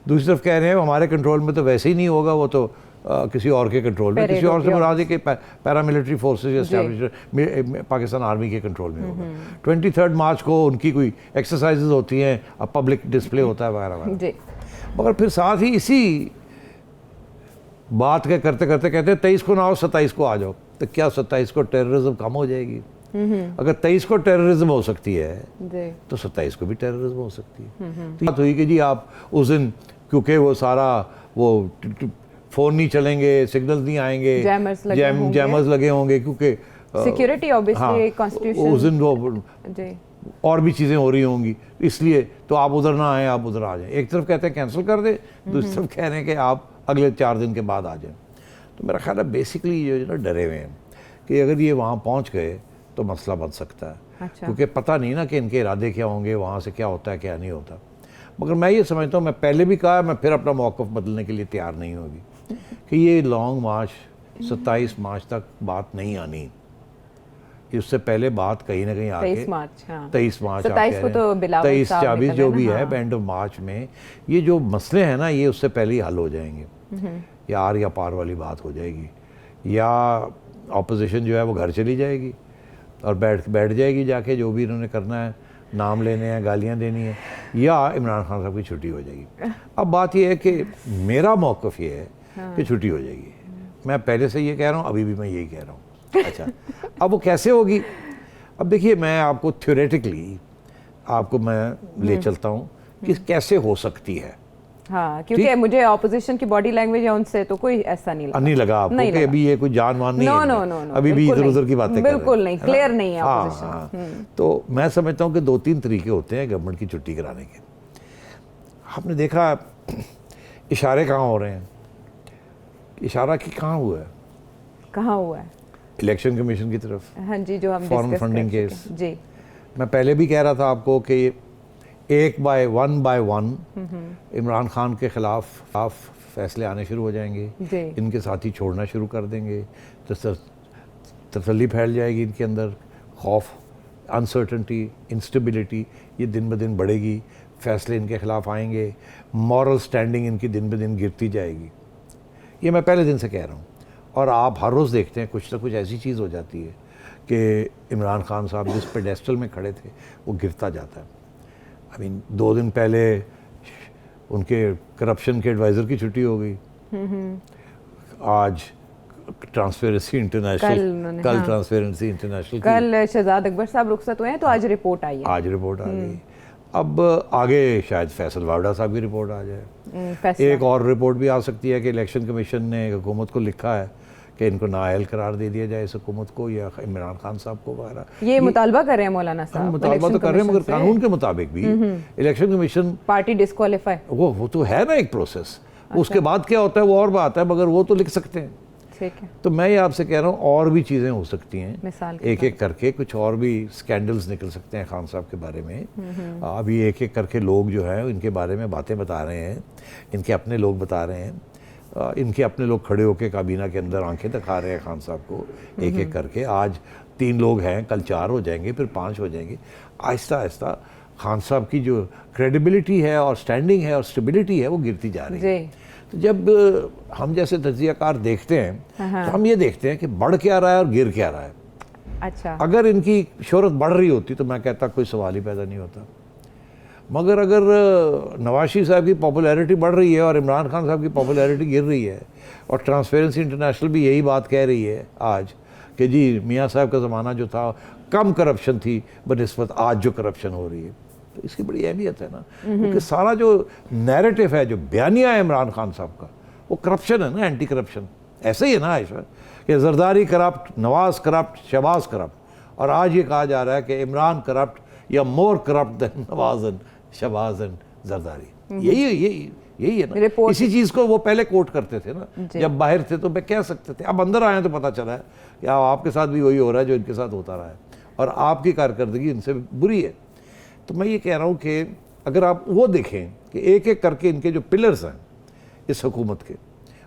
Speaker 2: दूसरी तरफ कह रहे हैं हमारे कंट्रोल में तो वैसे ही नहीं होगा, वो तो किसी और के कंट्रोल में, किसी और से मुराद है कि paramilitary forces establish Pakistan army के कंट्रोल में होगा। 23 मार्च को उनकी कोई एक्सरसाइजेज होती हैं, अब पब्लिक डिस्प्ले होता है वगैरह वगैरह। मगर फिर साथ ही इसी बात के करते करते कहते हैं 23 को ना आओ 27 को आ जाओ। तो क्या 27 को टेररिज्म कम हो जाएगी? अगर 23 को टेररिज्म हो सकती है तो 27 को भी टेररिज्म हो सकती है। तो बात हुई कि जी आप उस दिन, क्योंकि वो सारा वो फोन नहीं चलेंगे, सिग्नल नहीं आएंगे, जैमर्स लगे होंगे, क्योंकि
Speaker 1: सिक्योरिटी ऑब्वियसली कॉन्स्टिट्यूशन,
Speaker 2: उस दिन वो और भी चीज़ें हो रही होंगी, इसलिए तो आप उधर ना आए, आप उधर आ जाएं। एक तरफ कहते हैं कैंसिल कर दे, दूसरी तरफ कह रहे हैं कि आप अगले 4 दिन के बाद आ जाएं। तो मेरा ख्याल है बेसिकली ये ना डरे हुए हैं कि अगर ये वहाँ पहुँच गए तो मसला बन सकता है।
Speaker 1: अच्छा।
Speaker 2: क्योंकि पता नहीं ना कि इनके इरादे क्या होंगे, वहाँ से क्या होता है क्या नहीं होता। मगर मैं ये समझता हूँ, मैं पहले भी कहा, मैं फिर अपना मौक़िफ़ बदलने के लिए तैयार नहीं होगी कि ये लॉन्ग मार्च 27 मार्च तक बात नहीं आनी। उससे पहले बात कहीं ना कहीं आके
Speaker 1: 23 मार्च, हाँ।
Speaker 2: 23 मार्च
Speaker 1: 27 को तो बिलावल
Speaker 2: 23
Speaker 1: साहब
Speaker 2: 24
Speaker 1: निकले
Speaker 2: जो
Speaker 1: ना,
Speaker 2: भी
Speaker 1: हाँ।
Speaker 2: है एंड ऑफ मार्च में ये जो मसले हैं ना, ये उससे पहले ही हल हो जाएंगे। या आर या पार वाली बात हो जाएगी, या ऑपोजिशन जो है वो घर चली जाएगी और बैठ जाएगी जाके, जो भी इन्होंने करना है, नाम लेने हैं, गालियाँ देनी है, या इमरान खान साहब की छुट्टी हो जाएगी। अब बात यह है कि मेरा मौक़िफ़ ये है कि छुट्टी हो जाएगी। मैं पहले से ये कह रहा हूँ, अभी भी मैं यही कह रहा हूँ। अच्छा, अब वो कैसे होगी? अब देखिए, मैं आपको थ्योरेटिकली आपको मैं ले चलता हूँ कि कैसे हो सकती है।
Speaker 1: हाँ, क्योंकि मुझे ऑपोजिशन की बॉडी लैंग्वेज है उनसे तो कोई ऐसा नहीं लगा
Speaker 2: आपको कि अभी ये कोई जानवान नहीं है?
Speaker 1: नो,
Speaker 2: अभी भी इधर उधर की बातें कर रहे हैं।
Speaker 1: बिल्कुल नहीं, क्लियर नहीं है
Speaker 2: ऑपोजिशन। हाँ। तो मैं समझता हूँ कि 2-3 तरीके होते हैं गवर्नमेंट की छुट्टी कराने के। आपने देखा इशारे कहाँ हो रहे हैं? इशारा कि कहाँ हुआ है?
Speaker 1: कहाँ हुआ है?
Speaker 2: इलेक्शन कमीशन की तरफ।
Speaker 1: हाँ जी, जो हम
Speaker 2: फॉरेन फंडिंग केस
Speaker 1: जी।
Speaker 2: मैं पहले भी कह रहा था आपको कि one by one Imran Khan के खिलाफ फैसले आने शुरू हो जाएंगे, इनके साथी छोड़ना शुरू कर देंगे, तो तसल्ली फैल जाएगी इनके अंदर, खौफ, अनसर्टनटी, इंस्टेबिलिटी ये दिन ब दिन बढ़ेगी, फैसले इनके खिलाफ आएंगे, मॉरल स्टैंडिंग इनकी दिन ब दिन गिरती जाएगी। ये मैं पहले दिन से कह रहा हूँ, और आप हर रोज़ देखते हैं कुछ ना कुछ ऐसी चीज़ हो जाती है कि इमरान खान साहब जिस पेडेस्टल में खड़े थे वो गिरता जाता है। आई मीन 2 दिन पहले उनके करप्शन के एडवाइज़र की छुट्टी हो गई, आज ट्रांसपेरेंसी इंटरनेशनल, कल ट्रांसपेरेंसी इंटरनेशनल, कल
Speaker 1: शहजाद अकबर साहब रुखसत हुए हैं, तो आज रिपोर्ट आई है।
Speaker 2: आज रिपोर्ट आ गई। अब आगे शायद फैसल वावड़ा साहब की रिपोर्ट आ जाए। एक और रिपोर्ट भी आ सकती है कि इलेक्शन कमीशन ने हुकूमत को लिखा है कि इनको नाअहल करार दे दिया जाए इस हुकूमत को या इमरान खान साहब को वगैरह।
Speaker 1: ये मुतालबा कर रहे हैं मौलाना साहब,
Speaker 2: मुतालबा तो कर रहे हैं, मगर कानून के मुताबिक भी इलेक्शन कमीशन
Speaker 1: पार्टी डिस्क्वालीफाई, वो
Speaker 2: तो है ना एक प्रोसेस। उसके बाद क्या होता है वो और बात है, मगर वो तो लिख सकते हैं।
Speaker 1: ठीक है।
Speaker 2: तो मैं ये आपसे कह रहा हूँ और भी चीज़ें हो सकती हैं,
Speaker 1: मिसाल
Speaker 2: एक एक करके कुछ और भी स्कैंडल्स निकल सकते हैं खान साहब के बारे में। अभी एक एक करके लोग जो हैं इनके बारे में बातें बता रहे हैं, इनके अपने लोग बता रहे हैं, इनके अपने लोग खड़े होकर काबीना के अंदर आंखें दिखा रहे हैं खान साहब को एक एक करके। आज 3 लोग हैं, कल 4 हो जाएंगे, फिर 5 हो जाएंगे। आहिस्ता आहिस्ता खान साहब की जो क्रेडिबिलिटी है और स्टैंडिंग है और स्टेबिलिटी है वो गिरती जा रही है। तो जब हम जैसे तज्जियाकार देखते हैं तो हम ये देखते हैं कि बढ़ क्या रहा है और गिर क्या रहा है।
Speaker 1: अच्छा,
Speaker 2: अगर इनकी शोहरत बढ़ रही होती तो मैं कहता कोई सवाल ही पैदा नहीं होता, मगर अगर नवाज शरीफ साहब की पॉपुलैरिटी बढ़ रही है और इमरान खान साहब की पॉपुलैरिटी गिर रही है, और ट्रांसपेरेंसी इंटरनेशनल भी यही बात कह रही है आज कि जी मियाँ साहब का ज़माना जो था कम करप्शन थी बनिस्बत आज जो करप्शन हो रही है, तो इसकी बड़ी अहमियत है ना। क्योंकि सारा जो नैरेटिव है, जो बयानिया है इमरान खान साहब का, वो करप्शन है ना, एंटी करप्शन। ऐसे ही है ना आयशा कि Zardari corrupt, Nawaz corrupt, Shehbaz corrupt, और आज ये कहा जा रहा है कि इमरान करप्ट या more corrupt than Nawaz and Shahbaz and Zardari. यही है ना। इसी चीज़ को वो पहले कोट करते थे ना, जब बाहर थे तो मैं कह सकते थे, अब अंदर आए तो पता चला है कि आपके साथ भी वही हो रहा है जो इनके साथ होता रहा है, और आपकी कारकर्दगी इनसे बुरी है। तो मैं ये कह रहा हूँ कि अगर आप वो देखें कि एक एक करके इनके जो पिलर्स हैं इस हुकूमत के,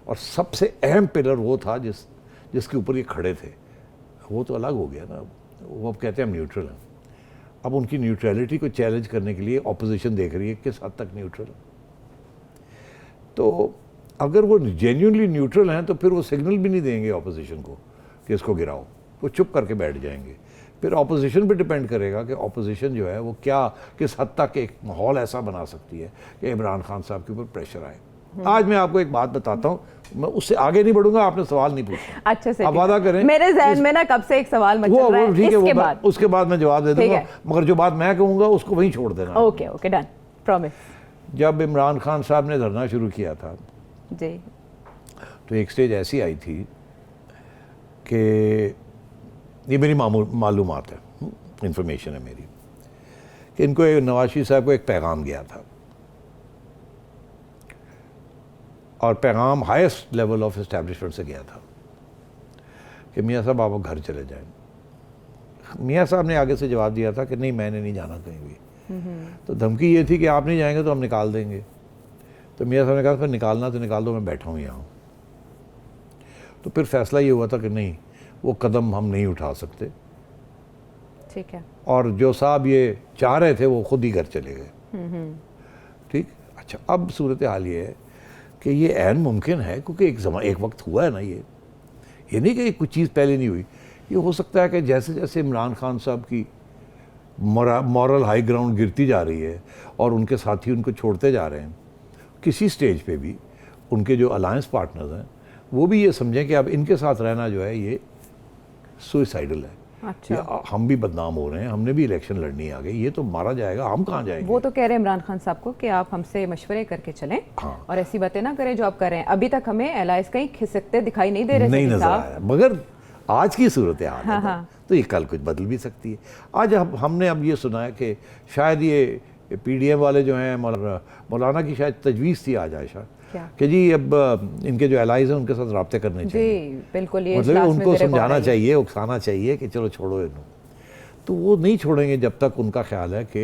Speaker 2: और सबसे अहम पिलर वो था जिसके ऊपर ये खड़े थे, वो तो अलग हो गया ना। वो अब कहते हैं हम न्यूट्रल हैं। अब उनकी न्यूट्रलिटी को चैलेंज करने के लिए ऑपोजिशन देख रही है किस हद तक न्यूट्रल है। तो अगर वो जेन्युइनली न्यूट्रल हैं तो फिर वो सिग्नल भी नहीं देंगे ऑपोजिशन को कि इसको गिराओ, वो चुप करके बैठ जाएंगे। फिर ऑपोजिशन पे डिपेंड करेगा कि ऑपोजिशन जो है वो क्या किस हद तक एक माहौल ऐसा बना सकती है कि इमरान खान साहब के ऊपर प्रेशर आए। आज मैं आपको एक बात बताता हूँ, मैं उससे आगे नहीं बढ़ूंगा, आपने सवाल नहीं पूछा।
Speaker 1: अच्छा से
Speaker 2: आप वादा करें,
Speaker 1: मेरे जहन में ना कब से एक सवाल मचल रहा है,
Speaker 2: ठीक है,
Speaker 1: इसके बाद
Speaker 2: उसके बाद मैं जवाब दे दूंगा, मगर जो बात मैं कहूँगा उसको वहीं छोड़ देना।
Speaker 1: Okay okay done, promise.
Speaker 2: जब इमरान खान साहब ने धरना शुरू किया था
Speaker 1: जी,
Speaker 2: तो एक स्टेज ऐसी आई थी कि ये मेरी मालूमात है, इंफॉर्मेशन है मेरी, कि इनको नवाज शरीफ साहब को एक पैगाम गया था, और पैगाम हाईएस्ट लेवल ऑफ एस्टैब्लिशमेंट से गया था कि मियाँ साहब आप घर चले जाएं। मियाँ साहब ने आगे से जवाब दिया था कि नहीं, मैंने नहीं जाना कहीं भी। तो धमकी ये थी कि आप नहीं जाएंगे तो हम निकाल देंगे। तो मियाँ साहब ने कहा फिर निकालना तो निकाल दो, मैं बैठा हूँ यहाँ। तो फिर फैसला ये हुआ था कि नहीं, वो कदम हम नहीं उठा सकते,
Speaker 1: ठीक है।
Speaker 2: और जो साहब ये चाह रहे थे वो खुद ही घर चले गए। ठीक, अच्छा, अब सूरत हाल ये है कि ये ऐन मुमकिन है, क्योंकि एक वक्त हुआ है ना, ये नहीं कि कुछ चीज़ पहले नहीं हुई। ये हो सकता है कि जैसे जैसे इमरान खान साहब की मॉरल हाई ग्राउंड गिरती जा रही है और उनके साथी उनको छोड़ते जा रहे हैं, किसी स्टेज पे भी उनके जो अलायंस पार्टनर्स हैं वो भी ये समझें कि अब इनके साथ रहना जो है ये सुइसाइडल है।
Speaker 1: अच्छा,
Speaker 2: हम भी बदनाम हो रहे हैं, हमने भी इलेक्शन लड़नी आ गई, ये तो मारा जाएगा, हम कहाँ जाएंगे।
Speaker 1: वो तो कह रहे हैं इमरान खान साहब को कि आप हमसे मशवरे करके चलें,
Speaker 2: हाँ।
Speaker 1: और ऐसी बातें ना करें जो आप कर रहे हैं। अभी तक हमें एलायंस कहीं खिसकते दिखाई नहीं दे रहे।
Speaker 2: नहीं
Speaker 1: सेठी
Speaker 2: नजर
Speaker 1: साहब।
Speaker 2: आया, मगर आज की सूरत हाल है
Speaker 1: हाँ,
Speaker 2: ना,
Speaker 1: हाँ।
Speaker 2: तो ये कल कुछ बदल भी सकती है। आज हमने अब ये सुना है कि शायद ये पीडीएम वाले जो हैं, मौलाना की शायद तजवीज़ थी आज आयशा
Speaker 1: क्या?
Speaker 2: कि जी अब इनके जो एलाइज हैं उनके साथ रब्ते करने चाहिए।
Speaker 1: जी बिल्कुल, ये
Speaker 2: मतलब
Speaker 1: इजलास में
Speaker 2: उनको
Speaker 1: मेरे को आ
Speaker 2: समझाना
Speaker 1: रही है।
Speaker 2: चाहिए, उकसाना चाहिए कि चलो छोड़ो इन्हों। तो वो नहीं छोड़ेंगे जब तक उनका ख्याल है कि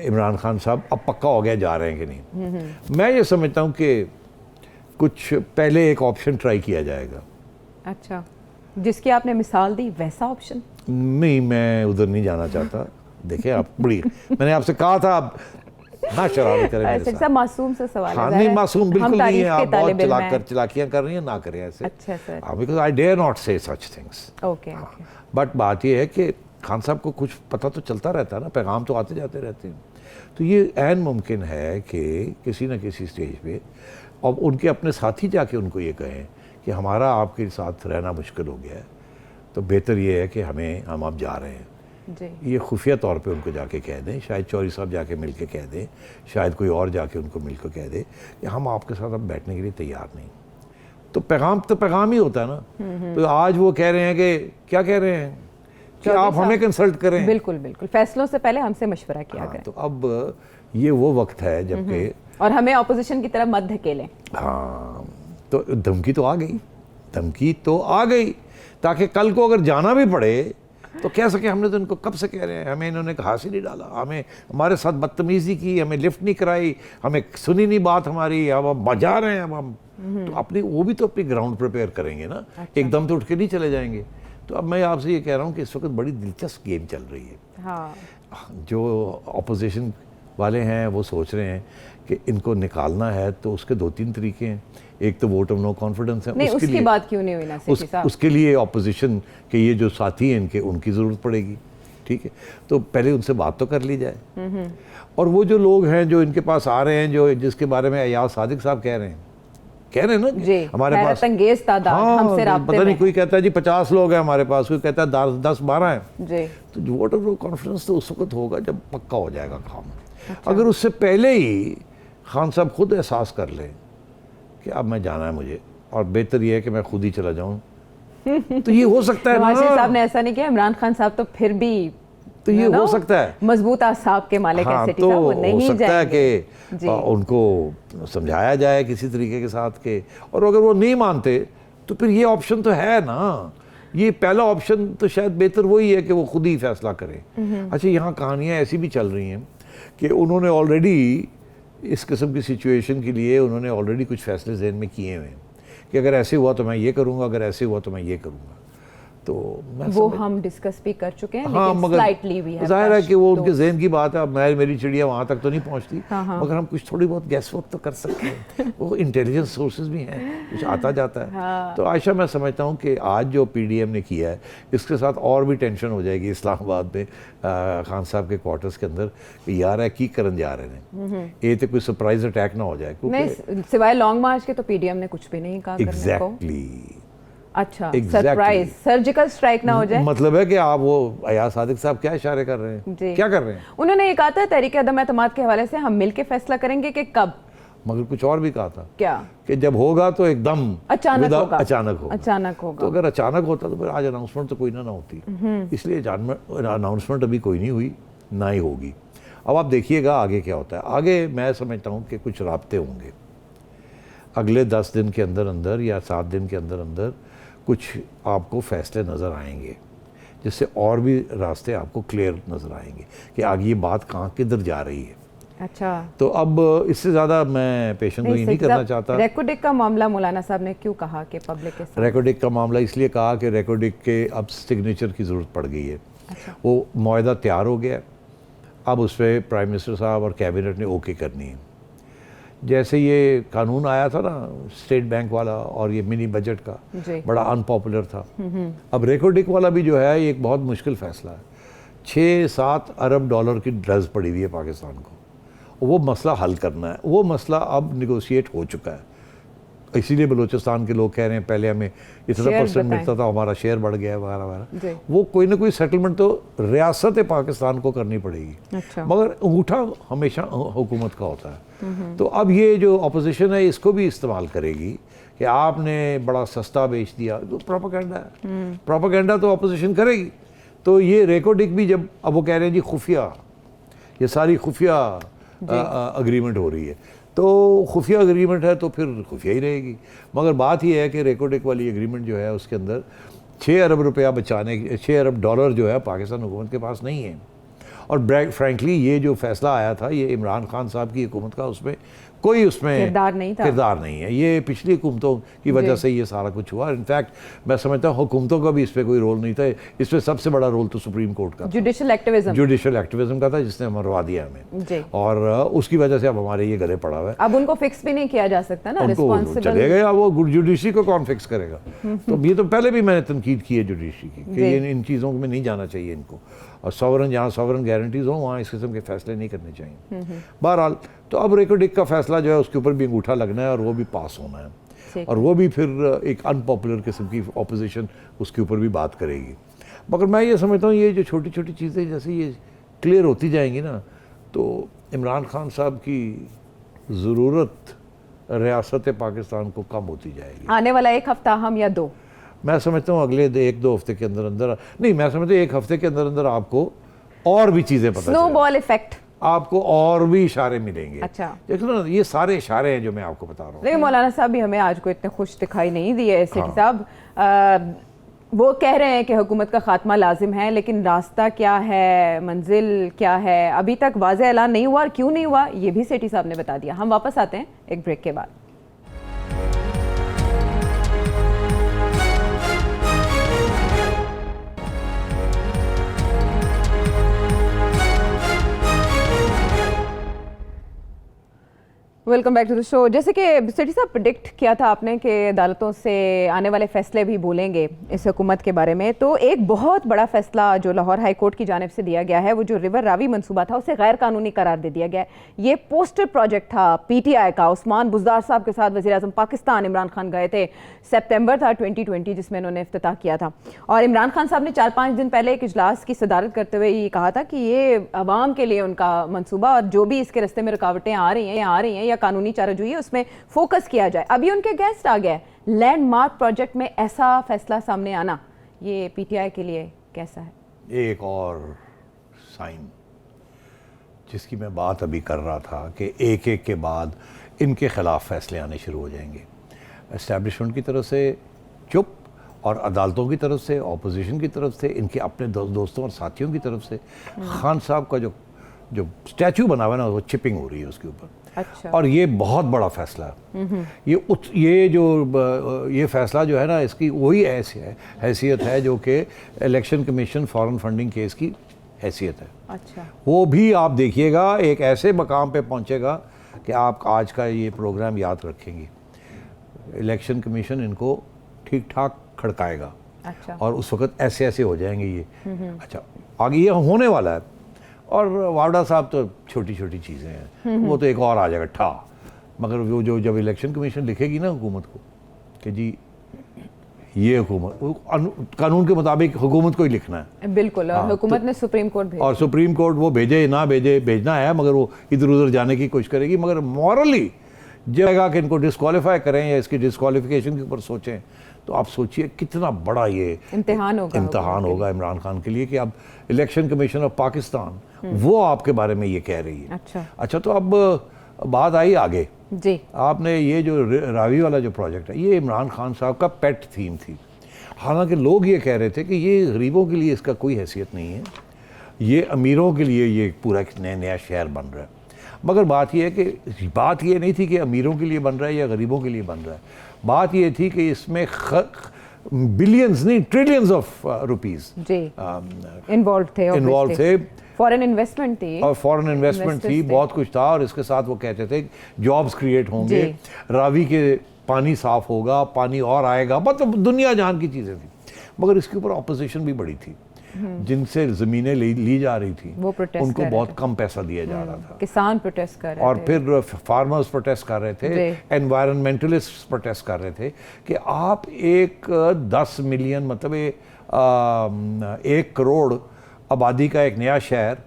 Speaker 2: इमरान खान साहब अब पक्का हो गया जा रहे हैं कि नहीं। मैं ये समझता हूँ कि कुछ पहले एक ऑप्शन ट्राई किया जाएगा।
Speaker 1: अच्छा, जिसकी आपने मिसाल दी वैसा ऑप्शन?
Speaker 2: नहीं, मैं उधर नहीं जाना चाहता। देखिए आप बड़ी, मैंने आपसे कहा था आप ना शरारत करें मेरे
Speaker 1: अच्छा,
Speaker 2: साथ।
Speaker 1: मासूम से सवाल
Speaker 2: हाँ,
Speaker 1: है।
Speaker 2: नहीं मासूम बिल्कुल नहीं है, आप बहुत
Speaker 1: तालिब
Speaker 2: चलाकियां कर रही हैं, ना करें ऐसे।
Speaker 1: अच्छा sir,
Speaker 2: because I dare not say such things.
Speaker 1: Okay.
Speaker 2: But बात यह है कि खान साहब को कुछ पता तो चलता रहता है ना, पैगाम तो आते जाते रहते हैं। तो ये ऐन मुमकिन है कि किसी न किसी स्टेज पे अब उनके अपने साथी जाके उनको ये कहें कि हमारा आपके साथ रहना मुश्किल हो गया है, तो बेहतर ये है कि हम अब जा रहे हैं।
Speaker 1: जी।
Speaker 2: ये खुफिया तौर पे उनको जाके कह दें, शायद चौधरी साहब जाके मिल के कह दें, शायद कोई और जाके उनको मिल के कह दे कि हम आपके साथ अब बैठने के लिए तैयार नहीं। तो पैगाम ही होता है ना। तो आज वो कह रहे हैं कि क्या कह रहे हैं कि आप हमें कंसल्ट करें।
Speaker 1: बिल्कुल बिल्कुल, फैसलों से पहले हमसे मशवरा किया करें।
Speaker 2: तो अब ये वो वक्त है जबकि
Speaker 1: और हमें ऑपोजिशन की तरफ मत धकेलें।
Speaker 2: हाँ, तो धमकी तो आ गई, ताकि कल को अगर जाना भी पड़े तो कह सके हमने तो इनको कब से कह रहे हैं, हमें इन्होंने घास ही नहीं डाला, हमें हमारे साथ बदतमीजी की, हमें लिफ्ट नहीं कराई, हमें सुनी नहीं बात हमारी, अब हम बजा रहे हैं। अब हम तो अपनी वो भी तो अपनी ग्राउंड प्रिपेयर करेंगे ना।
Speaker 1: अच्छा।
Speaker 2: एकदम तो उठ के नहीं चले जाएंगे। तो अब मैं आपसे ये कह रहा हूँ कि इस वक्त बड़ी दिलचस्प गेम चल रही है।
Speaker 1: हाँ,
Speaker 2: जो ऑपोजिशन वाले हैं वो सोच रहे हैं कि इनको निकालना है, तो उसके 2-3 तरीके हैं। एक तो वोट ऑफ नो कॉन्फिडेंस है,
Speaker 1: नहीं
Speaker 2: उसके
Speaker 1: उसकी
Speaker 2: लिए
Speaker 1: बात क्यों नहीं हुई ना सेठी साहब?
Speaker 2: उसके लिए ऑपोजिशन के ये जो साथी हैं इनके, उनकी ज़रूरत पड़ेगी। ठीक है, तो पहले उनसे बात तो कर ली जाए। और वो जो लोग हैं जो इनके पास आ रहे हैं, जो जिसके बारे में अयाज सादिक साहब कह रहे हैं ना
Speaker 1: जी,
Speaker 2: हमारे पास
Speaker 1: अंगेज तादाद हमसे राब्ते
Speaker 2: पता नहीं,
Speaker 1: में।
Speaker 2: कोई कहता है जी 50 लोग हैं हमारे पास, कोई कहता है 10-12 हैं।
Speaker 1: जी,
Speaker 2: तो वोट ऑफ नो कॉन्फिडेंस तो उस वक्त होगा जब पक्का हो जाएगा काम। अगर उससे पहले ही खान साहब खुद एहसास कर लें कि अब मैं जाना है मुझे, और बेहतर ये है कि मैं खुद ही चला जाऊं, तो ये हो सकता है ना।
Speaker 1: नवाज शरीफ साहब ने ऐसा नहीं किया, इमरान खान साहब तो फिर भी
Speaker 2: तो ये हो सकता है
Speaker 1: मजबूत आसाब के मालिक
Speaker 2: हाँ,
Speaker 1: सेठी
Speaker 2: तो
Speaker 1: साहब, वो नहीं
Speaker 2: हो सकता है
Speaker 1: जाएंगे।
Speaker 2: कि
Speaker 1: जी।
Speaker 2: उनको समझाया जाए किसी तरीके के साथ के, और अगर वो नहीं मानते तो फिर ये ऑप्शन तो है ना। ये पहला ऑप्शन तो शायद बेहतर वही है कि वो खुद ही फैसला करें। अच्छा, यहाँ कहानियाँ ऐसी भी चल रही हैं कि उन्होंने ऑलरेडी इस किस्म की सिचुएशन के लिए उन्होंने ऑलरेडी कुछ फैसले ज़हन में किए हुए हैं कि अगर ऐसे हुआ तो मैं ये करूँगा, अगर ऐसे हुआ तो मैं ये करूँगा। तो मैं
Speaker 1: वो हम डिस्कस भी कर चुके हैं,
Speaker 2: हाँ,
Speaker 1: लेकिन
Speaker 2: मगर
Speaker 1: स्लाइटली वी हैव
Speaker 2: जाहिर है कि वो
Speaker 1: touched
Speaker 2: उनके
Speaker 1: those।
Speaker 2: जहन की बात है। अब मेरी चिड़िया वहाँ तक तो नहीं पहुँचती,
Speaker 1: हाँ।
Speaker 2: मगर हम कुछ थोड़ी बहुत गैस वर्क तो कर सकते हैं। वो इंटेलिजेंस सोर्सेज भी हैं, कुछ आता जाता है।
Speaker 1: हाँ।
Speaker 2: तो आयशा, मैं समझता हूँ कि आज जो PDM ने किया है, इसके साथ और भी टेंशन हो जाएगी इस्लामाबाद में खान साहब के क्वार्टर्स के अंदर कि यार है की करन जा रहे हैं, ये तो कोई सरप्राइज अटैक ना हो जाए।
Speaker 1: नहीं, सिवाय लॉन्ग मार्च के तो पीडीएम ने कुछ भी नहीं कहा करने को।
Speaker 2: एग्जैक्टली
Speaker 1: अच्छा,
Speaker 2: Exactly।
Speaker 1: सरप्राइज, सर्जिकल स्ट्राइक ना हो जाए।
Speaker 2: मतलब है कि आप वो अयाज सादिक साहब क्या इशारे कर रहे हैं,
Speaker 1: जी।
Speaker 2: क्या कर रहे हैं?
Speaker 1: उन्होंने ये कहा था तहरीक अदम एतमाद के हवाले से हम मिलकर फैसला करेंगे कि कब,
Speaker 2: मगर कुछ और भी कहा था
Speaker 1: क्या
Speaker 2: कि जब होगा तो एकदम
Speaker 1: अचानक
Speaker 2: without-
Speaker 1: होगा।
Speaker 2: अचानक होगा।
Speaker 1: अचानक होगा।
Speaker 2: तो अगर अचानक होता तो फिर आज अनाउंसमेंट तो कोई ना होती, इसलिए अनाउंसमेंट अभी कोई नहीं हुई, ना ही होगी। अब आप देखिएगा आगे क्या होता है। आगे मैं समझता हूँ कि कुछ राब्ते होंगे अगले 10 दिन के अंदर अंदर या 7 दिन के अंदर अंदर, कुछ आपको फैसले नज़र आएंगे जिससे और भी रास्ते आपको क्लियर नज़र आएंगे कि आगे ये बात कहाँ किधर जा रही है।
Speaker 1: अच्छा,
Speaker 2: तो अब इससे ज़्यादा मैं पेशेंटगोई नहीं करना चाहता।
Speaker 1: रेकोडिक का मामला मौलाना साहब ने क्यों कहा कि पब्लिक के साथ?
Speaker 2: रेकोडिक का मामला इसलिए कहा कि रेकोडिक के अब सिग्नेचर की ज़रूरत पड़ गई है। वो मुआहदा तैयार हो गया, अब उस पर प्राइम मिनिस्टर साहब और कैबिनेट ने ओके करनी है। जैसे ये कानून आया था ना स्टेट बैंक वाला और ये मिनी बजट का,
Speaker 1: जी।
Speaker 2: बड़ा अनपॉपुलर था। अब रेकोडिक वाला भी जो है ये एक बहुत मुश्किल फैसला है। 6-7 अरब डॉलर की ड्रज पड़ी हुई है पाकिस्तान को, वो मसला हल करना है। वो मसला अब निगोशिएट हो चुका है, इसीलिए बलूचिस्तान के लोग कह रहे हैं पहले हमें इतना
Speaker 1: शेयर
Speaker 2: परसेंट
Speaker 1: बताएं।
Speaker 2: मिलता था, हमारा शेयर बढ़ गया है वगैरह
Speaker 1: जी।
Speaker 2: वगैरह। वो कोई ना कोई सेटलमेंट तो रियासत पाकिस्तान को करनी पड़ेगी।
Speaker 1: अच्छा।
Speaker 2: मगर अंगूठा हमेशा हुकूमत का होता है। तो अब ये जो अपोजिशन है इसको भी इस्तेमाल करेगी कि आपने बड़ा सस्ता बेच दिया, तो प्रोपेगेंडा है। प्रोपेगेंडा तो अपोजिशन करेगी। तो ये रेकोडिक भी जब अब वो कह रहे हैं जी खुफिया, ये सारी खुफिया अग्रीमेंट हो रही है, तो खुफिया अग्रीमेंट है तो फिर खुफिया ही रहेगी। मगर बात यह है कि रेकोडिक वाली एग्रीमेंट जो है उसके अंदर 6 अरब रुपया बचाने, 6 अरब डॉलर जो है पाकिस्तान हुकूमत के पास नहीं है। और फ्रैंकली ये जो फैसला आया था ये इमरान खान साहब की हुकूमत का, उसमें कोई उसमें
Speaker 1: किरदार नहीं था।
Speaker 2: किरदार नहीं है। ये पिछली हुकूमतों की वजह से ये सारा कुछ हुआ। इनफैक्ट मैं समझता हूँ हुकूमतों का भी इस पर कोई रोल नहीं था। इसमें सबसे बड़ा रोल तो सुप्रीम कोर्ट का,
Speaker 1: जुडिशल एक्टिविज्म,
Speaker 2: जुडिशल एक्टिविज्म का था, जिसने मरवा दिया हमें।
Speaker 1: जी।
Speaker 2: और उसकी वजह से अब हमारे ये गले पड़ा हुआ है।
Speaker 1: अब उनको फिक्स भी नहीं किया जा सकता ना,
Speaker 2: उनको
Speaker 1: रिस्पांसिबल
Speaker 2: चले गए, वो जुडिशरी को कौन फिक्स करेगा? तो ये तो पहले भी मैंने तनकीद की है जुडिशरी की कि
Speaker 1: जी।
Speaker 2: इन चीज़ों में नहीं जाना चाहिए इनको, और सॉवरन जहाँ सॉवरन गारंटीज हो वहाँ इस किस्म के फैसले नहीं करने चाहिए। बहरहाल तो अब रेकोडिक का फैसला जो है उसके ऊपर भी अंगूठा लगना है और वो भी पास होना है,
Speaker 1: ठीक।
Speaker 2: और वो भी फिर एक अनपॉपुलर किस्म की ऑपोजिशन उसके ऊपर भी बात करेगी। मगर मैं ये समझता हूँ ये जो छोटी छोटी चीज़ें जैसे ये क्लियर होती जाएंगी ना, तो इमरान खान साहब की ज़रूरत रियासत पाकिस्तान को कम होती जाएगी।
Speaker 1: आने वाला 1 हफ्ता हम या 2,
Speaker 2: मैं समझता हूँ अगले 1-2 हफ्ते के अंदर अंदर नहीं, मैं समझता हूँ 1 हफ्ते के अंदर अंदर आपको और भी चीज़ें पता चलेंगी,
Speaker 1: स्नोबॉल इफेक्ट,
Speaker 2: आपको और भी इशारे मिलेंगे।
Speaker 1: अच्छा।
Speaker 2: देखो ना, ये सारे इशारे हैं जो मैं आपको बता रहा हूँ।
Speaker 1: लेकिन मौलाना साहब भी हमें आज को इतने खुश दिखाई नहीं दिए। सेठी साहब वो कह रहे हैं कि हुकूमत का खात्मा लाजिम है, लेकिन रास्ता क्या है, मंजिल क्या है, अभी तक वाज़ेह ऐलान नहीं हुआ। और क्यों नहीं हुआ ये भी सेठी साहब ने बता दिया। हम वापस आते हैं एक ब्रेक के बाद। Welcome back to the show. जैसे कि सेठी साहब प्रेडिक्ट किया था आपने कि अदालतों से आने वाले फैसले भी बोलेंगे इस हुकूमत के बारे में, तो एक बहुत बड़ा फैसला जो लाहौर हाई कोर्ट की जानिब से दिया गया है, वो जो रिवर रावी मंसूबा था उसे गैर कानूनी करार दे दिया गया है। ये पोस्टर प्रोजेक्ट था PTI का, उस्मान बुज़दार साहब के साथ वज़ीर आज़म पाकिस्तान इमरान खान गए थे। सितंबर था 2020 जिसमें उन्होंने इफ्तिताह किया था। और इमरान खान साहब ने 4-5 दिन पहले एक इजलास की सदारत करते हुए ये कहा था कि ये अवाम के लिए उनका मंसूबा, और जो भी इसके रास्ते में रुकावटें आ रही हैं या कानूनी चाराजोई है उसमें फोकस किया जाए। अभी उनके गेस्ट आ गए, लैंडमार्क प्रोजेक्ट में ऐसा फैसला सामने आना ये PTI के लिए कैसा है?
Speaker 2: एक और साइन जिसकी मैं बात अभी कर रहा था कि एक एक के बाद इनके खिलाफ फैसले आने शुरू हो जाएंगे। एस्टैब्लिशमेंट की तरफ से चुप, और अदालतों की तरफ से, ऑपोजिशन की तरफ से, इनके अपने दोस्तों और साथियों की तरफ से। खान साहब का जो जो स्टैचू बना हुआ है ना वो चिपिंग हो रही है उसके ऊपर।
Speaker 1: अच्छा।
Speaker 2: और ये बहुत बड़ा फैसला है। ये फैसला जो है ना इसकी वही हैसियत है जो कि election commission foreign funding case की हैसियत है।
Speaker 1: अच्छा।
Speaker 2: वो भी आप देखिएगा एक ऐसे मकाम पे पहुंचेगा कि आप आज का ये प्रोग्राम याद रखेंगे। इलेक्शन कमीशन इनको ठीक ठाक खड़काएगा।
Speaker 1: अच्छा।
Speaker 2: और उस वक्त ऐसे ऐसे हो जाएंगे ये। अच्छा, आगे ये होने वाला है। और वावड़ा साहब तो छोटी छोटी चीज़ें हैं, वो तो एक और आ जाएगा ठा। मगर वो जो जब इलेक्शन कमीशन लिखेगी ना हुकूमत को कि जी ये हुकूमत कानून के मुताबिक हुकूमत को ही लिखना है।
Speaker 1: बिल्कुल। और हुकूमत ने सुप्रीम कोर्ट भेजा,
Speaker 2: और सुप्रीम कोर्ट वो भेजे ना भेजे, भेजना है मगर वो इधर उधर जाने की कोशिश करेगी। मगर मॉरली जाएगा कि इनको डिस्क्वालीफाई करें या इसकी डिस्क्वालिफिकेशन के ऊपर सोचें, तो आप सोचिए कितना बड़ा ये
Speaker 1: इम्तिहान होगा
Speaker 2: इमरान खान के लिए कि अब इलेक्शन कमीशन ऑफ पाकिस्तान वो आपके बारे में ये कह रही है। अच्छा, तो अब बात आई आगे
Speaker 1: जी।
Speaker 2: आपने ये जो रावी वाला जो प्रोजेक्ट है ये इमरान खान साहब का पेट थीम थी। हालांकि लोग ये कह रहे थे कि ये गरीबों के लिए इसका कोई हैसियत नहीं है, ये अमीरों के लिए ये पूरा एक नया शहर बन रहा है। मगर बात ये है कि बात ये नहीं थी कि अमीरों के लिए बन रहा है या गरीबों के लिए बन रहा है। बात ये थी कि इसमें बिलियंस नहीं ट्रिलियंस ऑफ रुपीस
Speaker 1: इन्वॉल्व थे। फॉरेन इन्वेस्टमेंट थी
Speaker 2: और फॉरेन इन्वेस्टमेंट थी, बहुत कुछ था। और इसके साथ वो कहते थे जॉब्स क्रिएट होंगे, रावी के पानी साफ होगा, पानी और आएगा, मतलब दुनिया जान की चीज़ें थी। मगर इसके ऊपर ऑपोजिशन भी बड़ी थी। जिनसे ज़मीनें ली जा रही थी
Speaker 1: वो प्रोटेस्ट
Speaker 2: उनको बहुत कम पैसा दिया जा रहा था।
Speaker 1: किसान प्रोटेस्ट कर रहे थे
Speaker 2: और फिर फार्मर्स प्रोटेस्ट कर रहे थे, एनवायरनमेंटलिस्ट प्रोटेस्ट कर रहे थे कि आप एक 10 मिलियन मतलब 1 करोड़ आबादी का एक नया शहर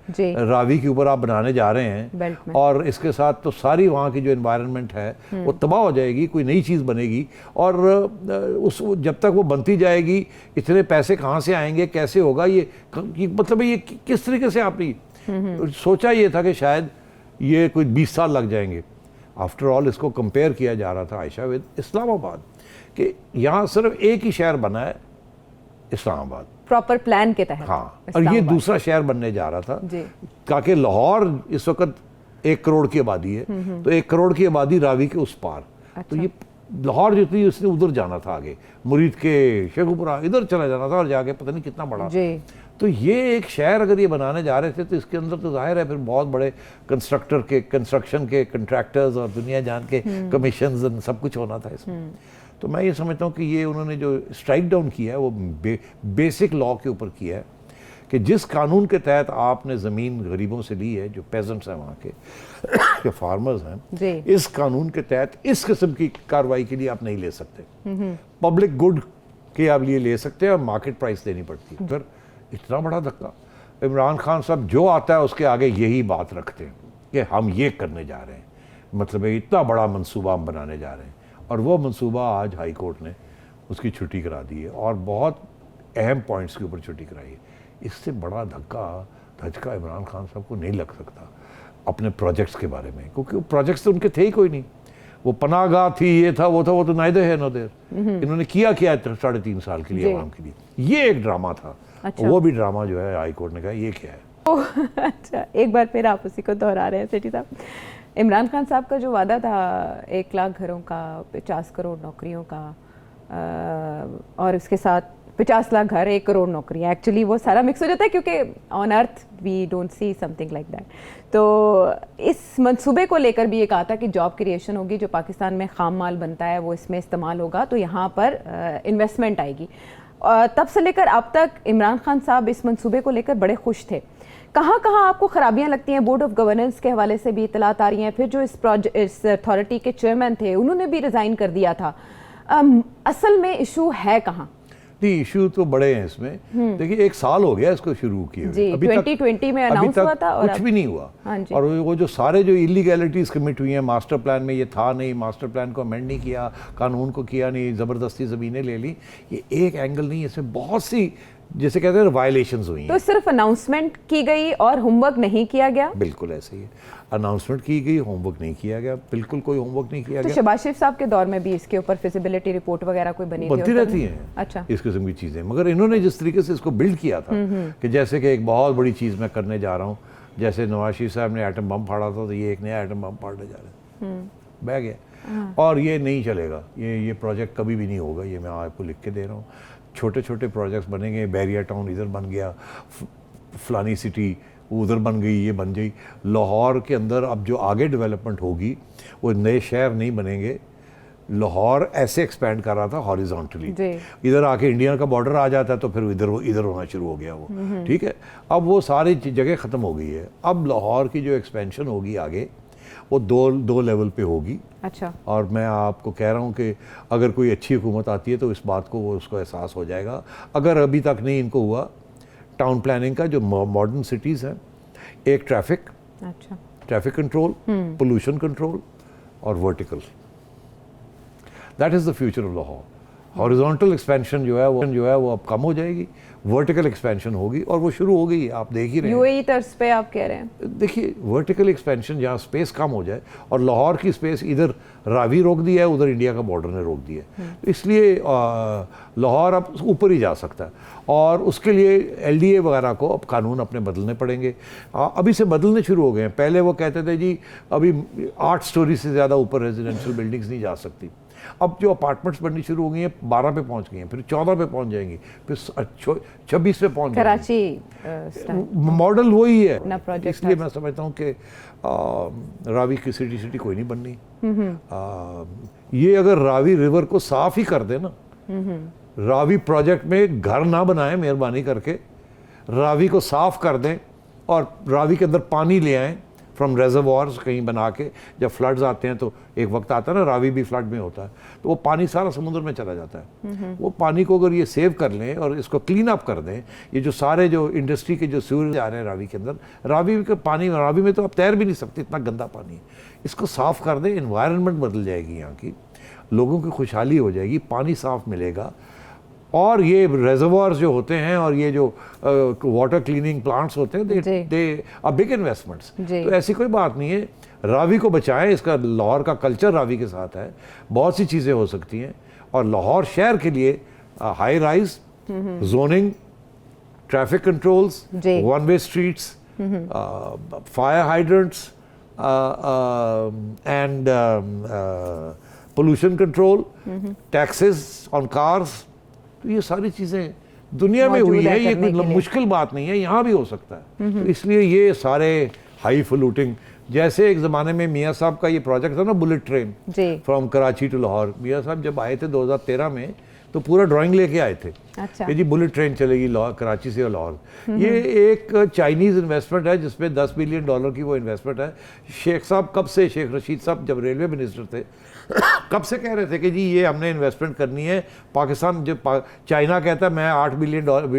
Speaker 2: रावी के ऊपर आप बनाने जा रहे हैं और इसके साथ तो सारी वहाँ की जो एनवायरनमेंट है वो तबाह हो जाएगी, कोई नई चीज़ बनेगी। और उस जब तक वो बनती जाएगी इतने पैसे कहाँ से आएंगे, कैसे होगा ये मतलब ये किस तरीके से आपने सोचा ये था कि शायद ये कोई 20 साल लग जाएंगे। आफ्टर ऑल इसको कंपेयर किया जा रहा था आयशा विद इस्लामाबाद कि यहाँ सिर्फ एक ही शहर बना है, इस्लामाबाद,
Speaker 1: प्रॉपर प्लान के तहत।
Speaker 2: हाँ, और ये दूसरा शहर बनने जा रहा था ताकि लाहौर इस वक्त 1 करोड़ की आबादी है, तो 1 करोड़ की आबादी रावी के उस पार। तो ये लाहौर जो थी उसने उधर जाना था, आगे मुरीद के शेखुपुरा इधर चला जाना था और जाके पता नहीं कितना बड़ा। तो ये एक शहर अगर ये बनाने जा रहे थे तो इसके अंदर तो जाहिर है फिर बहुत बड़े कंस्ट्रक्शन के कंट्रैक्टर्स और दुनिया जान के कमीशन सब कुछ होना था इसमें। तो मैं ये समझता हूँ कि ये उन्होंने जो स्ट्राइक डाउन किया है वो बेसिक लॉ के ऊपर किया है कि जिस कानून के तहत आपने ज़मीन गरीबों से ली है, जो पेजेंट्स हैं वहाँ के जो फार्मर्स हैं, इस कानून के तहत इस किस्म की कार्रवाई के लिए आप नहीं ले सकते। पब्लिक गुड के आप लिए ले सकते हैं और मार्केट प्राइस देनी पड़ती है। फिर इतना बड़ा धक्का, इमरान खान साहब जो आता है उसके आगे यही बात रखते हैं कि हम ये करने जा रहे हैं, मतलब इतना बड़ा मनसूबा हम बनाने जा रहे हैं। और वो मंसूबा आज हाई कोर्ट ने उसकी छुट्टी करा दी है और बहुत अहम पॉइंट्स के ऊपर छुट्टी कराई है। इससे बड़ा धक्का इमरान खान साहब को नहीं लग सकता अपने प्रोजेक्ट्स के बारे में, क्योंकि वो प्रोजेक्ट्स तो उनके थे ही कोई नहीं। वो पनाहगाह थी, ये था वो था, वो तो नाइदर है नोदेर। इन्होंने किया 3.5 साल के लिए आवाम के लिए। ये एक ड्रामा था। वो भी ड्रामा जो है हाई कोर्ट ने कहा ये क्या है।
Speaker 1: अच्छा, एक बार फिर आप उसी को दोहरा रहे हैं सेठी साहब। इमरान खान साहब का जो वादा था 1 लाख घरों का, 50 करोड़ नौकरियों का, और उसके साथ 50 लाख घर, 1 करोड़ नौकरियाँ, एक्चुअली वो सारा मिक्स हो जाता है क्योंकि on earth we don't see something like that. तो इस मंसूबे को लेकर भी ये कहा था कि जॉब क्रिएशन होगी, जो पाकिस्तान में खाम माल बनता है वो इसमें इस्तेमाल होगा, तो यहाँ पर इन्वेस्टमेंट आएगी। तब से लेकर अब तक इमरान खान साहब इस मंसूबे को लेकर बड़े खुश थे। कहाँ कहाँ आपको खराबियाँ लगती हैं? बोर्ड ऑफ गवर्नेंस के हवाले से भी इतलात आ रही हैं। फिर जो इस अथॉरिटी के चेयरमैन थे उन्होंने भी रिज़ाइन कर दिया था। असल में इशू है कहाँ?
Speaker 2: नहीं, इशू तो बड़े हैं इसमें। देखिए 1 साल हो गया इसको शुरू किए हुए,
Speaker 1: अभी 2020 में अनाउंस हुआ था और
Speaker 2: कुछ भी नहीं हुआ। और वो जो सारे जो इलीगैलिटीज कमिट हुई हैं, मास्टर प्लान में ये था नहीं, मास्टर प्लान को अमेंड नहीं किया, कानून को किया नहीं, ज़बरदस्ती ज़मीनें ले ली, ये एक एंगल नहीं, इसमें बहुत सी जैसे कहते हैं वायलेशंस हुई हैं।
Speaker 1: तो सिर्फ अनाउंसमेंट की गई और होमवर्क नहीं किया गया?
Speaker 2: बिल्कुल ऐसे ही है, अनाउंसमेंट की गई, होमवर्क नहीं किया गया, बिल्कुल कोई होमवर्क नहीं किया
Speaker 1: गया। तो शहबाज शरीफ साहब के दौर में भी इसके ऊपर फिजिबिलिटी रिपोर्ट वगैरह कोई बनती
Speaker 2: रहती है।
Speaker 1: अच्छा,
Speaker 2: इस किस्म की चीज़ें। मगर इन्होंने जिस तरीके से इसको बिल्ड किया था कि जैसे कि एक बहुत बड़ी चीज़ मैं करने जा रहा हूँ, जैसे नवाज शरीफ साहब ने एटम बम फाड़ा था तो ये एक नया एटम बम फाड़ने जा रहे हैं, बह गया। और ये नहीं चलेगा, ये प्रोजेक्ट कभी भी नहीं होगा, ये मैं आपको लिख के दे रहा हूँ। छोटे छोटे प्रोजेक्ट्स बनेंगे, बैरिया टाउन इधर बन गया, फलानी सिटी उधर बन गई, ये बन गई। लाहौर के अंदर अब जो आगे डेवलपमेंट होगी वो नए शहर नहीं बनेंगे। लाहौर ऐसे एक्सपैंड कर रहा था हॉरिजॉन्टली, इधर आके इंडिया का बॉर्डर आ जाता है तो फिर इधर होना शुरू हो गया वो, ठीक है। अब वो सारी जगह ख़त्म हो गई है। अब लाहौर की जो एक्सपेंशन होगी आगे वो दो लेवल पे होगी।
Speaker 1: अच्छा।
Speaker 2: और मैं आपको कह रहा हूँ कि अगर कोई अच्छी हुकूमत आती है तो इस बात को वो उसको एहसास हो जाएगा। अगर अभी तक नहीं इनको हुआ, टाउन प्लानिंग का जो मॉडर्न सिटीज़ हैं, एक ट्रैफिक कंट्रोल, पोल्यूशन कंट्रोल और vertical, that is the future of Lahore. Horizontal expansion जो है वो अब कम हो जाएगी, वर्टिकल एक्सपेंशन होगी और वो शुरू हो गई है, आप देख ही रहे हैं।
Speaker 1: यूएई तर्ज पे आप कह रहे हैं?
Speaker 2: देखिए, वर्टिकल एक्सपेंशन जहाँ स्पेस कम हो जाए, और लाहौर की स्पेस इधर रावी रोक दिया है, उधर इंडिया का बॉर्डर ने रोक दिया है, तो इसलिए लाहौर अब ऊपर ही जा सकता है। और उसके लिए एलडीए वगैरह को अब कानून अपने बदलने पड़ेंगे। अभी से बदलने शुरू हो गए हैं। पहले वो कहते थे जी अभी 8 स्टोरी से ज़्यादा ऊपर रेजिडेंशियल बिल्डिंग्स नहीं जा सकती। अब जो अपार्टमेंट्स बननी शुरू हो गई हैं 12 पे पहुंच गई हैं, फिर 14 पे पहुंच जाएंगी, फिर 26 पे पहुंच जाएंगी।
Speaker 1: कराची
Speaker 2: मॉडल वही है,
Speaker 1: प्रोजेक्ट।
Speaker 2: इसलिए मैं समझता हूँ कि रावी की सिटी कोई नहीं बननी। ये अगर रावी रिवर को साफ ही कर दे ना, रावी प्रोजेक्ट में घर ना बनाए मेहरबानी करके, रावी को साफ कर दें और रावी के अंदर पानी ले आएँ फ्रॉम रेजर्वॉर्स कहीं बना के। जब फ्लड्स आते हैं तो एक वक्त आता है ना, रावी भी फ्लड में होता है, तो वो पानी सारा समुद्र में चला जाता है। वो पानी को अगर ये सेव कर लें और इसको क्लीन अप कर दें, ये जो सारे जो इंडस्ट्री के जो सीवर आ रहे हैं रावी के अंदर, रावी के पानी, रावी में तो आप तैर भी नहीं सकते, इतना गंदा पानी है। इसको साफ कर दें, एनवायरनमेंट बदल जाएगी, यहाँ की लोगों की खुशहाली हो जाएगी, पानी साफ मिलेगा। और ये रेजर्वॉर्स जो होते हैं और ये जो वाटर क्लीनिंग प्लांट्स होते हैं, दे आर बिग इन्वेस्टमेंट्स। तो ऐसी कोई बात नहीं है, रावी को बचाएं। इसका लाहौर का कल्चर रावी के साथ है, बहुत सी चीज़ें हो सकती हैं। और लाहौर शहर के लिए high rise, zoning, traffic controls, one way streets, fire hydrants and pollution control, taxes on cars, तो ये सारी चीज़ें दुनिया में हुई है, ये कोई मुश्किल बात नहीं है, यहाँ भी हो सकता है। तो इसलिए ये सारे हाई फलूटिंग, जैसे एक ज़माने में मियाँ साहब का ये प्रोजेक्ट था ना, bullet train from Karachi to Lahore. मियाँ साहब जब आए थे 2013 में तो पूरा ड्राइंग लेके आए थे।
Speaker 1: अच्छा।
Speaker 2: कि जी बुलेट ट्रेन चलेगी कराची से लाहौर। ये एक चाइनीज़ इन्वेस्टमेंट है जिसमें $10 बिलियन की वो इन्वेस्टमेंट है। शेख साहब कब से, शेख रशीद साहब जब रेलवे मिनिस्टर थे कब से कह रहे थे कि जी ये हमने इन्वेस्टमेंट करनी है। पाकिस्तान जब चाइना कहता है मैं $8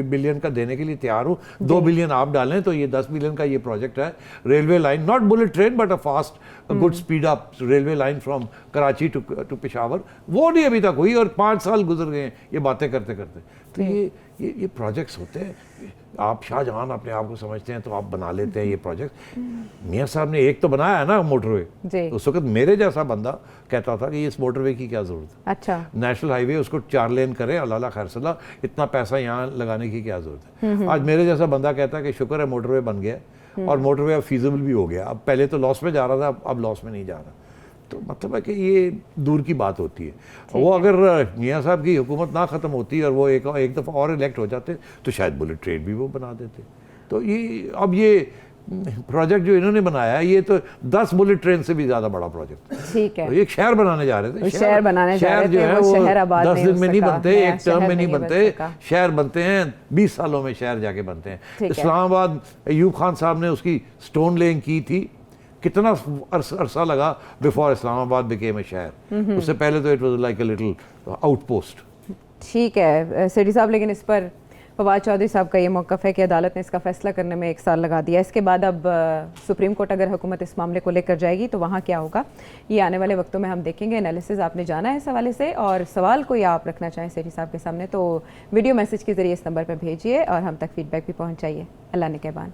Speaker 2: बिलियन का देने के लिए तैयार हूँ, 2 बिलियन आप डालें, तो ये 10 बिलियन का ये प्रोजेक्ट है। Railway line, not bullet train but a fast good speed up railway line from Karachi to Peshawar, वो नहीं अभी तक हुई और 5 साल गुजर गए हैं ये बातें करते करते। तो ये प्रोजेक्ट्स होते हैं। आप शाहजहां अपने आप को समझते हैं तो आप बना लेते हैं ये प्रोजेक्ट। मियाँ साहब ने एक तो बनाया है ना मोटरवे, उस वक्त मेरे जैसा बंदा कहता था कि इस मोटरवे की क्या जरूरत है।
Speaker 1: अच्छा।
Speaker 2: नेशनल हाईवे उसको 4 लेन करें, अल्लाह खैरसला, इतना पैसा यहाँ लगाने की क्या जरूरत है। आज मेरे जैसा बंदा कहता है कि शुक्र है मोटरवे बन गया और मोटरवे अब फीजिबल भी हो गया। अब पहले तो लॉस में जा रहा था, अब लॉस में नहीं जा रहा। तो मतलब है कि ये दूर की बात होती है। वो अगर मियाँ साहब की हुकूमत ना ख़त्म होती और वो एक दफ़ा और इलेक्ट हो जाते तो शायद बुलेट ट्रेन भी वो बना देते। तो ये अब ये प्रोजेक्ट जो इन्होंने बनाया है ये तो 10 बुलेट ट्रेन से भी ज़्यादा बड़ा प्रोजेक्ट।
Speaker 1: ठीक है।
Speaker 2: तो एक शहर बनाने जा रहे थे,
Speaker 1: शहर बनाने जा रहे थे,
Speaker 2: जो है वो
Speaker 1: शहर आबाद
Speaker 2: 10 दिन में नहीं बनते, एक टर्म में नहीं बनते,
Speaker 1: सका।
Speaker 2: शहर बनते हैं 20 सालों में, शहर जाके बनते हैं। इस्लामाबाद अयूब खान साहब ने उसकी स्टोन लेइंग की थी, कितना अरसा लगा बिफोर इस्लामाबाद बिकेम ए शहर। उससे पहले तो it was like a little outpost.
Speaker 1: ठीक है सिटी साहब, लेकिन इस पर फवाद चौधरी साहब का ये मौक़िफ़ है कि अदालत ने इसका फैसला करने में 1 साल लगा दिया। इसके बाद अब सुप्रीम कोर्ट अगर हुकूमत इस मामले को लेकर जाएगी तो वहाँ क्या होगा, ये आने वाले वक्तों में हम देखेंगे। एनालिसिस आपने जाना है इस हवाले से, और सवाल कोई आप रखना चाहें सिटी साहब के सामने तो वीडियो मैसेज के ज़रिए इस नंबर पर भेजिए और हम तक फीडबैक भी पहुँचाइए। अल्लाह ने कहबान।